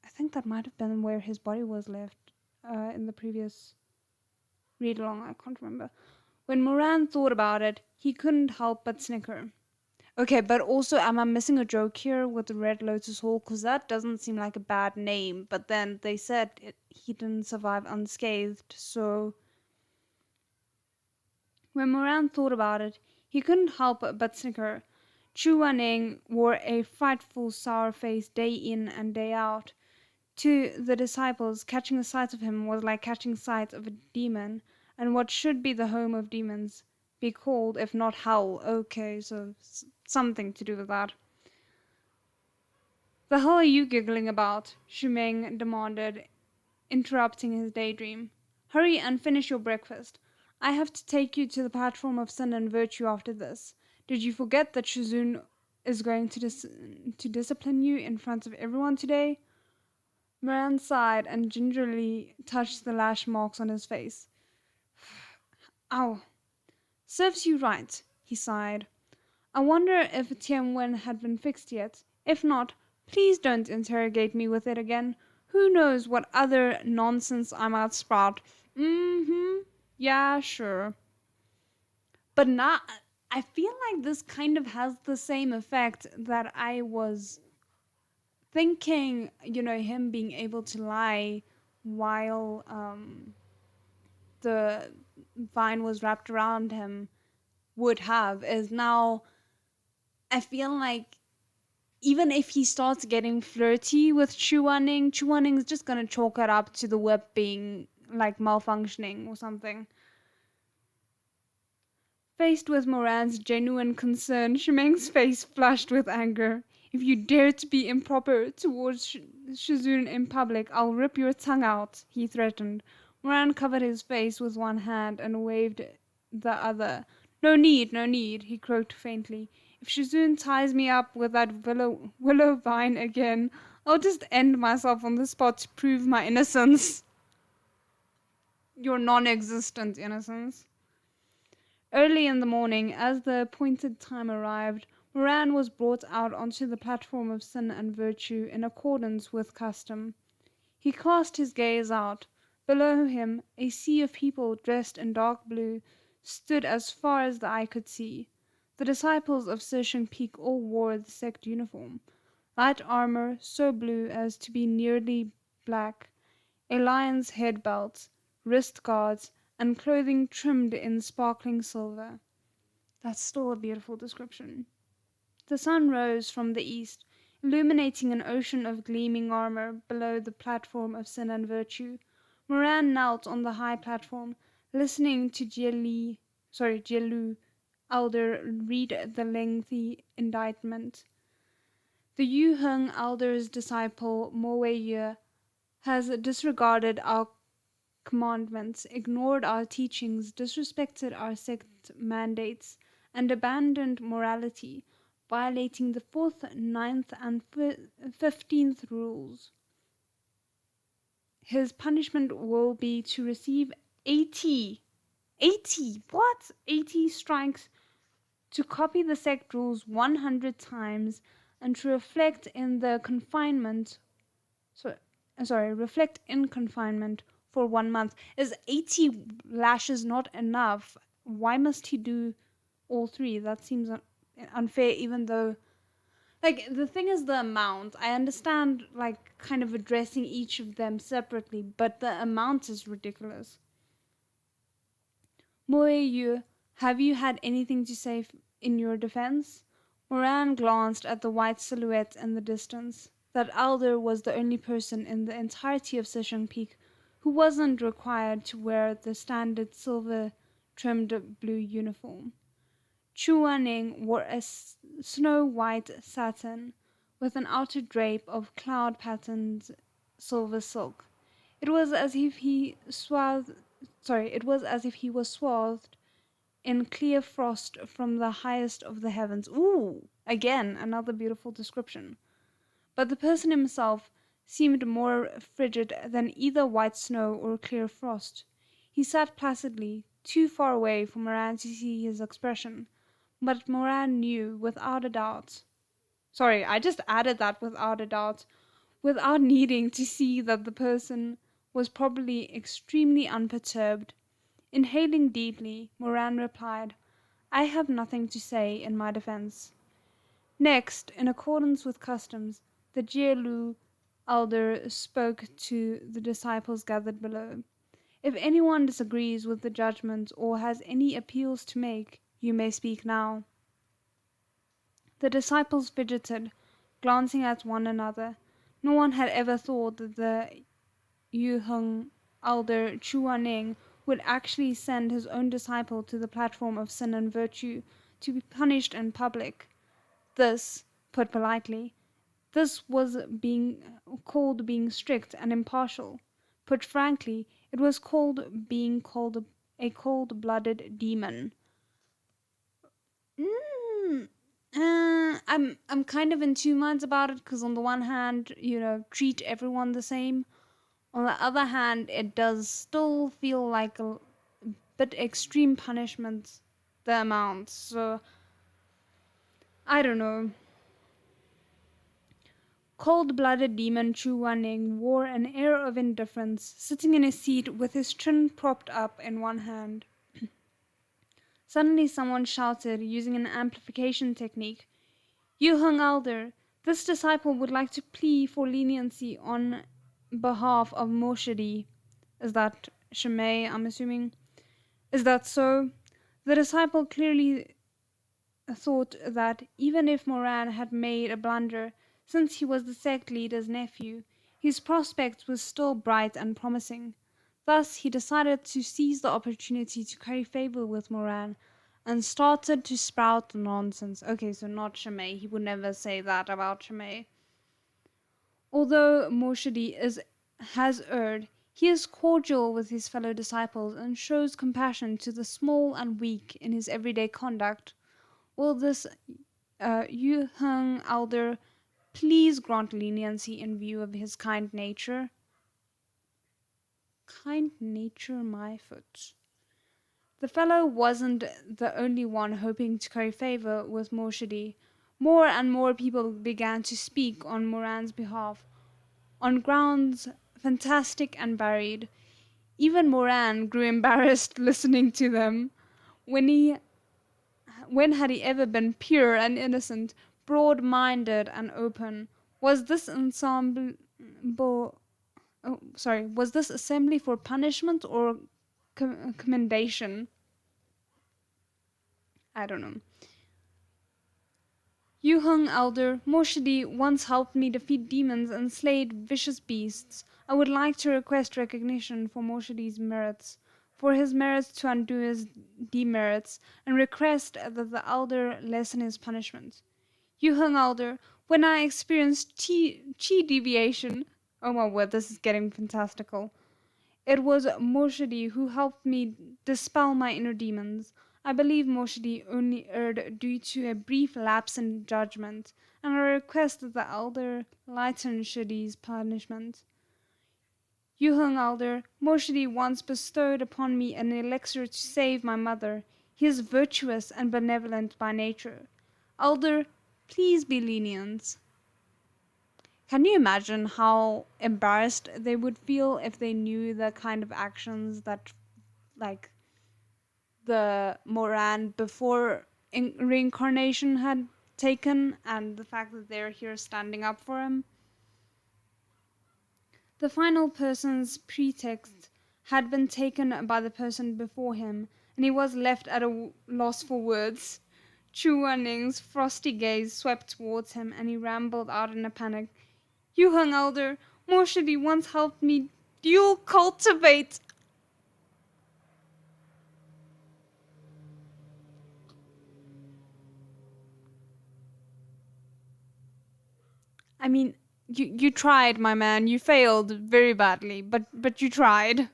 I think that might have been where his body was left in the previous read-along. I can't remember. When Moran thought about it, he couldn't help but snicker. Okay, but also, am I missing a joke here with the Red Lotus Hall? Because that doesn't seem like a bad name, but then they said he didn't survive unscathed, so... When Moran thought about it, he couldn't help but snicker. Chu Wanning wore a frightful sour face day in and day out. To the disciples, catching a sight of him was like catching sight of a demon, and what should be the home of demons be called, if not hell? Okay, so something to do with that. The hell are you giggling about? Shimeng demanded, interrupting his daydream. Hurry and finish your breakfast. I have to take you to the platform of sin and virtue after this. Did you forget that Shizun is going to discipline you in front of everyone today? Moran sighed and gingerly touched the lash marks on his face. Ow. Serves you right, he sighed. I wonder if Tianwen had been fixed yet. If not, please don't interrogate me with it again. Who knows what other nonsense I might sprout. Yeah, sure. But not... I feel like this kind of has the same effect that I was thinking, him being able to lie while the vine was wrapped around him would have, is now I feel like even if he starts getting flirty with Chuaning is just gonna chalk it up to the whip being like malfunctioning or something. Faced with Moran's genuine concern, Shimeng's face flushed with anger. If you dare to be improper towards Shizun in public, I'll rip your tongue out, he threatened. Moran covered his face with one hand and waved the other. No need, he croaked faintly. If Shizun ties me up with that willow vine again, I'll just end myself on the spot to prove my innocence. Your non-existent innocence. Early in the morning, as the appointed time arrived, Moran was brought out onto the platform of sin and virtue in accordance with custom. He cast his gaze out. Below him, a sea of people dressed in dark blue stood as far as the eye could see. The disciples of Shizun Peak all wore the sect uniform, light armor so blue as to be nearly black, a lion's head belt, wrist guards, and clothing trimmed in sparkling silver. That's still a beautiful description. The sun rose from the east, illuminating an ocean of gleaming armor below the platform of sin and virtue. Moran knelt on the high platform, listening to Jielu elder read the lengthy indictment. The Yuheng elder's disciple Moye has disregarded our commandments, ignored our teachings, disrespected our sect mandates, and abandoned morality, violating the 4th, 9th, and 15th rules. His punishment will be to receive 80 strikes, to copy the sect rules 100 times, and to reflect in confinement for 1 month. Is 80 lashes not enough? Why must he do all 3? That seems unfair, even though, like, the thing is the amount. I understand, like, kind of addressing each of them separately, but the amount is ridiculous. Moyu, have you had anything to say in your defense? Moran glanced at the white silhouette in the distance. That elder was the only person in the entirety of Shizun Peak who wasn't required to wear the standard silver-trimmed blue uniform. Chuaning wore a snow-white satin with an outer drape of cloud-patterned silver silk. It was as if he was swathed in clear frost from the highest of the heavens. Ooh, again, another beautiful description. But the person himself seemed more frigid than either white snow or clear frost. He sat placidly, too far away for Moran to see his expression, but Moran knew without a doubt. Sorry, I just added that without a doubt, without needing to see that the person was probably extremely unperturbed. Inhaling deeply, Moran replied, I have nothing to say in my defense. Next, in accordance with customs, the Jielu elder spoke to the disciples gathered below. If anyone disagrees with the judgment or has any appeals to make, you may speak now. The disciples fidgeted, glancing at one another. No one had ever thought that the Yuheng elder Chuaning would actually send his own disciple to the platform of sin and virtue to be punished in public. This, put politely, this was called being strict and impartial. Put frankly, it was called being called a cold-blooded demon. I'm kind of in two minds about it, because on the one hand, treat everyone the same. On the other hand, it does still feel like a bit extreme punishment, the amount. So, I don't know. Cold-blooded demon Chu Wanning wore an air of indifference, sitting in his seat with his chin propped up in one hand. Suddenly someone shouted, using an amplification technique, "Yuheng Elder, this disciple would like to plead for leniency on behalf of Moshidi." Is that Shimei, I'm assuming? Is that so? The disciple clearly thought that even if Moran had made a blunder, since he was the sect leader's nephew, his prospects were still bright and promising. Thus, he decided to seize the opportunity to curry favor with Moran and started to sprout nonsense. Okay, so not Shimei. He would never say that about Shimei. Although Moshidi has erred, he is cordial with his fellow disciples and shows compassion to the small and weak in his everyday conduct. Will this Yuheng Elder please grant leniency in view of his kind nature? Kind nature, my foot. The fellow wasn't the only one hoping to curry favor with Moshidi. More and more people began to speak on Moran's behalf, on grounds fantastic and buried. Even Moran grew embarrassed listening to them. When had he ever been pure and innocent, broad-minded and open? Was this assembly for punishment or commendation? I don't know. Yuheng Elder, Moshidi once helped me defeat demons and slayed vicious beasts. I would like to request recognition for Moshidi's merits, for his merits to undo his demerits, and request that the Elder lessen his punishment. Yuheng Elder, when I experienced chi deviation, oh my word, this is getting fantastical. It was Moshidi who helped me dispel my inner demons. I believe Moshidi only erred due to a brief lapse in judgment, and I request that the Elder lighten Shidi's punishment. Yuheng Elder, Moshidi once bestowed upon me an elixir to save my mother. He is virtuous and benevolent by nature. Elder, please be lenient. Can you imagine how embarrassed they would feel if they knew the kind of actions that, like, the Moran before reincarnation had taken, and the fact that they're here standing up for him? The final person's pretext had been taken by the person before him, and he was left at a loss for words. Chu Wanning's frosty gaze swept towards him, and he rambled out in a panic. Yuheng Elder, Moshidi once helped me dual cultivate. I mean, you tried, my man. You failed very badly, but you tried.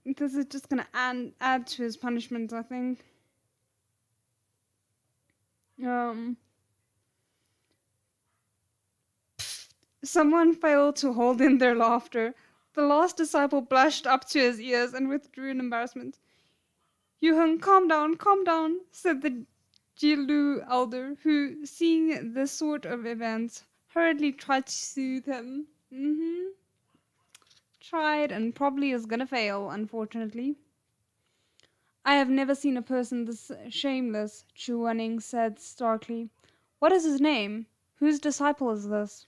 This is just gonna add to his punishment, I think. Someone failed to hold in their laughter. The last disciple blushed up to his ears and withdrew in embarrassment. Yuheng, calm down, said the Jilu Elder, who, seeing this sort of events, hurriedly tried to soothe him. Tried and probably is gonna fail, unfortunately. I have never seen a person this shameless, Chu Wanning said starkly. What is his name? Whose disciple is this?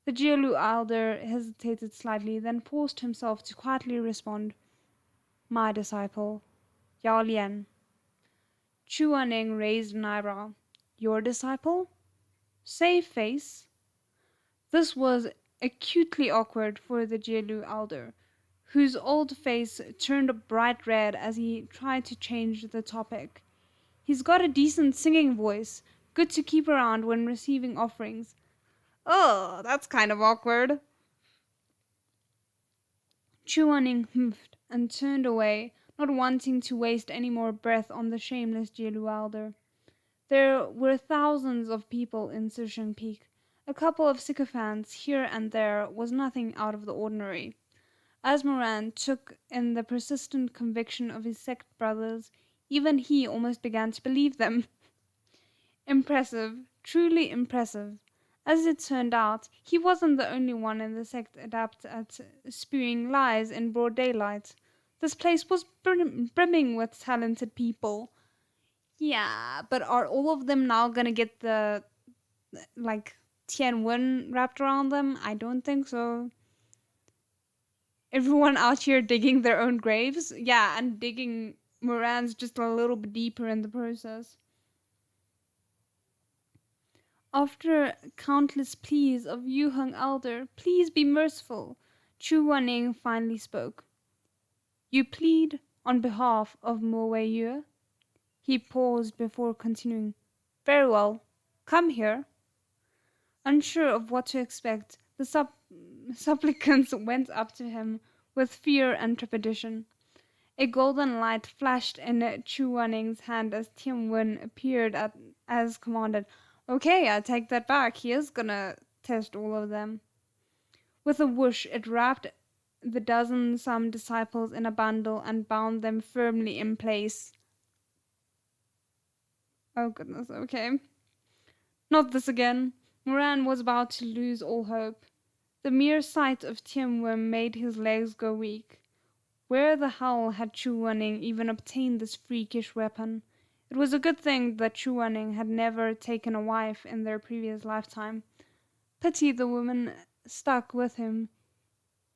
The Jielu Elder hesitated slightly, then forced himself to quietly respond. My disciple, Yao Lian. Chu Wanning raised an eyebrow. Your disciple? Save face. This was acutely awkward for the Jielu Elder, whose old face turned bright red as he tried to change the topic. He's got a decent singing voice, good to keep around when receiving offerings. Oh, that's kind of awkward. Chu Wanning humphed and turned away, not wanting to waste any more breath on the shameless Jielu Elder. There were thousands of people in Shizun Peak. A couple of sycophants here and there was nothing out of the ordinary. As Moran took in the persistent conviction of his sect brothers, even he almost began to believe them. Impressive, truly impressive. As it turned out, he wasn't the only one in the sect adept at spewing lies in broad daylight. This place was brimming with talented people. Yeah, but are all of them now gonna get the, like, Tianwen wrapped around them? I don't think so. Everyone out here digging their own graves? Yeah, and digging Moran's just a little bit deeper in the process. After countless pleas of Yu Heng Elder, please be merciful, Chu Wanning finally spoke. You plead on behalf of Mo Wei. He paused before continuing. Very well. Come here. Unsure of what to expect, the supplicants went up to him with fear and trepidation. A golden light flashed in Chu Wanning's hand as Tian Wen appeared as commanded. Okay, I take that back. He is gonna test all of them. With a whoosh, it wrapped the dozen-some disciples in a bundle and bound them firmly in place. Oh goodness, okay. Not this again. Moran was about to lose all hope. The mere sight of Tian Wen made his legs go weak. Where the hell had Chu Wanning even obtained this freakish weapon? It was a good thing that Chu Wanning had never taken a wife in their previous lifetime. Pity the woman stuck with him.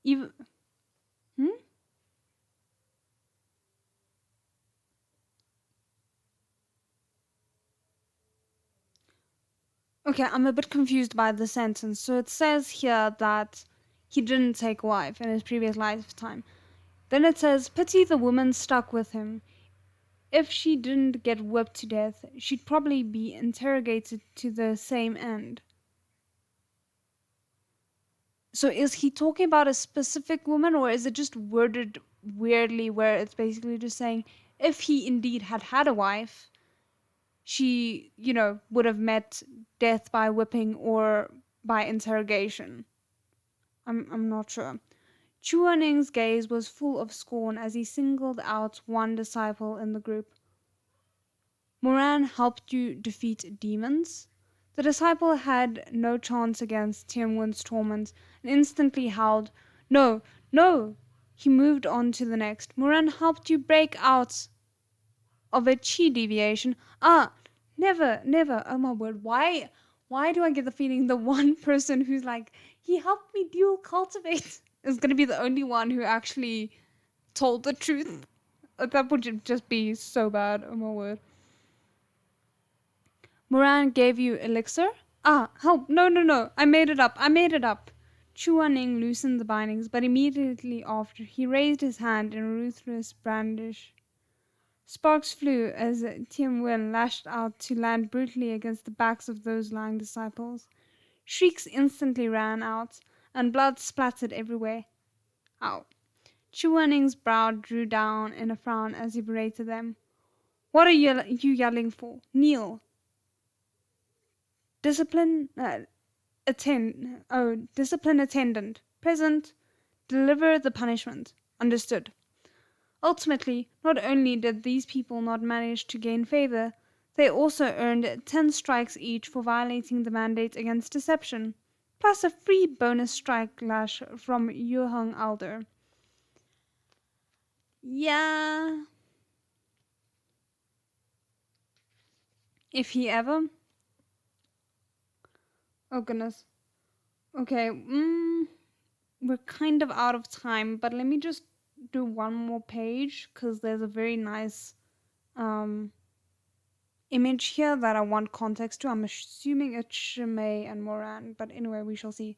Even... Okay, I'm a bit confused by the sentence. So it says here that he didn't take a wife in his previous lifetime. Then it says, pity the woman stuck with him. If she didn't get whipped to death, she'd probably be interrogated to the same end. So is he talking about a specific woman, or is it just worded weirdly where it's basically just saying, if he indeed had had a wife, she, would have met death by whipping or by interrogation? I'm not sure. Chu Wanning's gaze was full of scorn as he singled out one disciple in the group. Moran helped you defeat demons? The disciple had no chance against Tianwen's torment and instantly howled, No, no! He moved on to the next. Moran helped you break out of a chi deviation. Never, never. Oh my word, why do I get the feeling the one person who's like, he helped me dual cultivate is gonna be the only one who actually told the truth? That would just be so bad, oh my word. Moran gave you elixir? Help, no, I made it up. Chu Wanning loosened the bindings, but immediately after, he raised his hand in a ruthless brandish. Sparks flew as Tian Wen lashed out to land brutally against the backs of those lying disciples. Shrieks instantly rang out, and blood splattered everywhere. Ow. Chu Wanning's brow drew down in a frown as he berated them. What are you yelling for? Kneel. Discipline attendant. Present. Deliver the punishment. Understood. Ultimately, not only did these people not manage to gain favor, they also earned 10 strikes each for violating the mandate against deception, plus a free bonus strike lash from Yu Heng Elder. Yeah. If he ever. Oh goodness. Okay, we're kind of out of time, but let me just do one more page because there's a very nice image here that I want context to. I'm assuming it's Shimeng and Moran, but anyway, we shall see.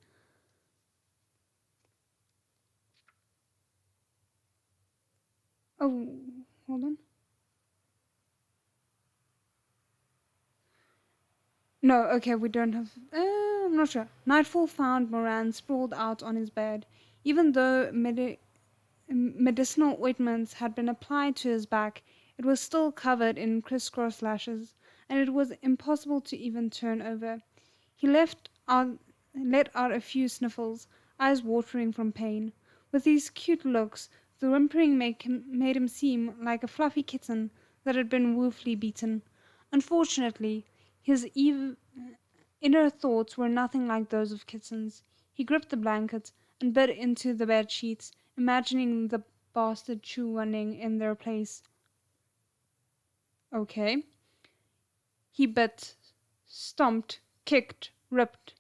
Oh, hold on. No, okay, we don't have... I'm not sure. Nightfall found Moran sprawled out on his bed. Even though medicinal ointments had been applied to his back, it was still covered in crisscross lashes, and it was impossible to even turn over. He let out a few sniffles, eyes watering from pain. With these cute looks, the whimpering made him seem like a fluffy kitten that had been woefully beaten. Unfortunately, his Inner thoughts were nothing like those of kittens. He gripped the blanket and bit into the bed sheets, imagining the bastard Chu running in their place. Okay. He bit, stomped, kicked, ripped.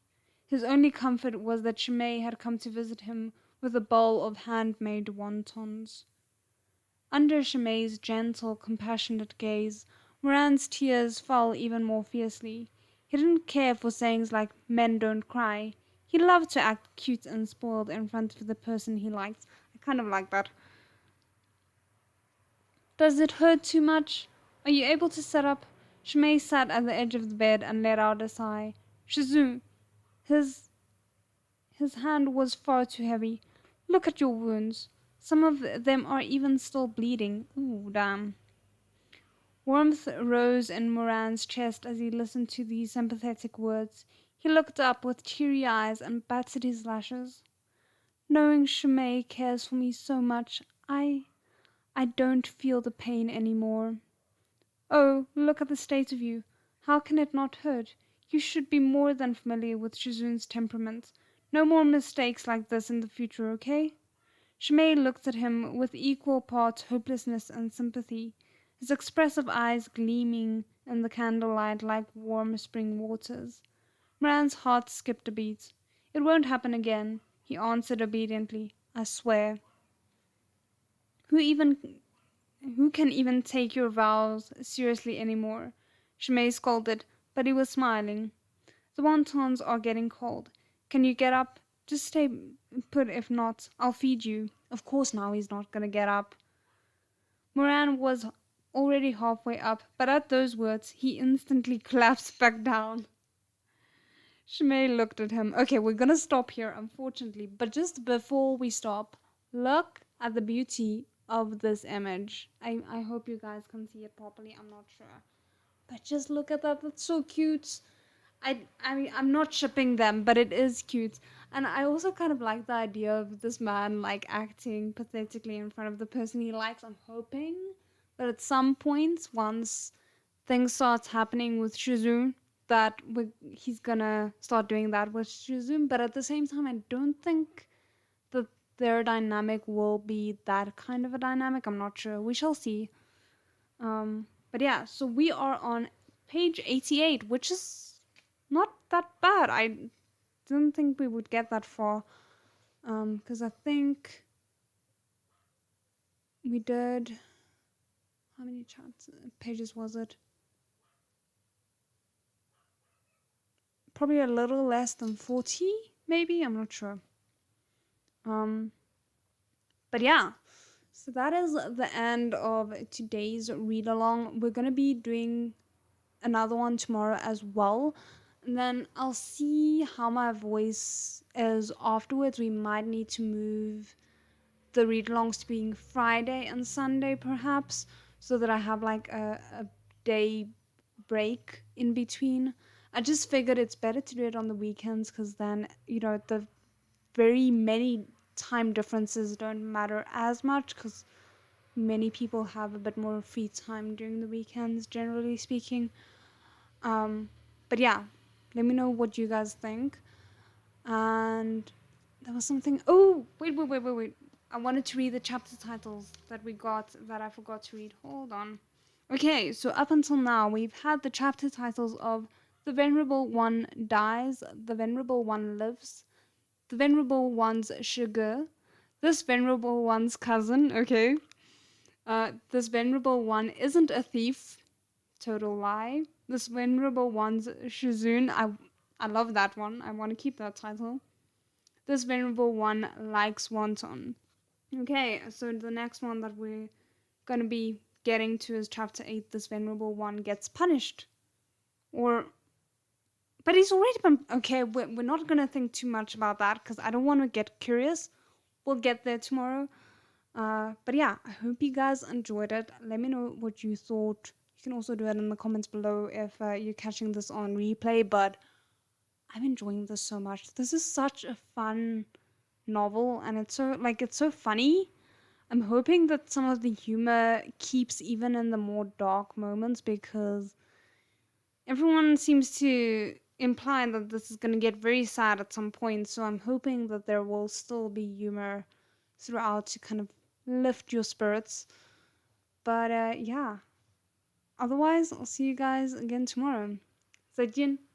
His only comfort was that Shimei had come to visit him with a bowl of handmade wontons. Under Shimei's gentle, compassionate gaze, Moran's tears fell even more fiercely. He didn't care for sayings like "men don't cry." He loved to act cute and spoiled in front of the person he liked. I kind of like that. Does it hurt too much? Are you able to sit up? Shimei sat at the edge of the bed and let out a sigh. Shizun, his hand was far too heavy. Look at your wounds. Some of them are even still bleeding. Ooh, damn. Warmth rose in Moran's chest as he listened to these sympathetic words. He looked up with teary eyes and batted his lashes. Knowing Shimei cares for me so much, I don't feel the pain anymore. Oh, look at the state of you. How can it not hurt? You should be more than familiar with Shizun's temperament. No more mistakes like this in the future, okay? Shimei looked at him with equal parts hopelessness and sympathy, his expressive eyes gleaming in the candlelight like warm spring waters. Moran's heart skipped a beat. It won't happen again, he answered obediently. I swear. Who can even take your vows seriously anymore? Shimei scolded, but he was smiling. The wontons are getting cold. Can you get up? Just stay put. If not, I'll feed you. Of course now he's not gonna get up. Moran was already halfway up, but at those words he instantly collapsed back down. Shimei looked at him. Okay, we're gonna stop here, unfortunately, but just before we stop, look at the beauty of this image. I hope you guys can see it properly. I'm not sure, but just look at that. That's so cute. I mean, I'm not shipping them, but it is cute. And I also kind of like the idea of this man like acting pathetically in front of the person he likes. I'm hoping that at some point, once things starts happening with Shizun, that he's gonna start doing that with Shizun. But at the same time, I don't think that their dynamic will be that kind of a dynamic. I'm not sure. We shall see. But yeah, so we are on page 88, which is not that bad. I didn't think we would get that far, because I think we did, how many pages was it? Probably a little less than 40, maybe, I'm not sure. But yeah, so that is the end of today's read along. We're gonna be doing another one tomorrow as well, and then I'll see how my voice is afterwards. We might need to move the read-alongs to being Friday and Sunday perhaps, so that I have like a day break in between. I just figured it's better to do it on the weekends, because then, you know, the very many time differences don't matter as much, because many people have a bit more free time during the weekends, generally speaking. But yeah, let me know what you guys think. And there was something. Oh, wait. I wanted to read the chapter titles that we got that I forgot to read. Hold on. Okay, so up until now, we've had the chapter titles of The Venerable One Dies, The Venerable One Lives, The Venerable One's Sugar, This Venerable One's Cousin, okay. This Venerable One Isn't a Thief, total lie. This Venerable One's Shizun, I love that one. I want to keep that title. This Venerable One Likes Wonton. Okay, so the next one that we're gonna be getting to is chapter 8, This Venerable One Gets Punished. But he's already been... Okay, we're not gonna think too much about that, because I don't want to get curious. We'll get there tomorrow. But yeah, I hope you guys enjoyed it. Let me know what you thought. You can also do it in the comments below if you're catching this on replay, but I'm enjoying this so much. This is such a fun novel, and it's so funny. I'm hoping that some of the humor keeps even in the more dark moments, because everyone seems to implying that this is gonna get very sad at some point, so I'm hoping that there will still be humor throughout to kind of lift your spirits. But yeah, otherwise I'll see you guys again tomorrow. 再见。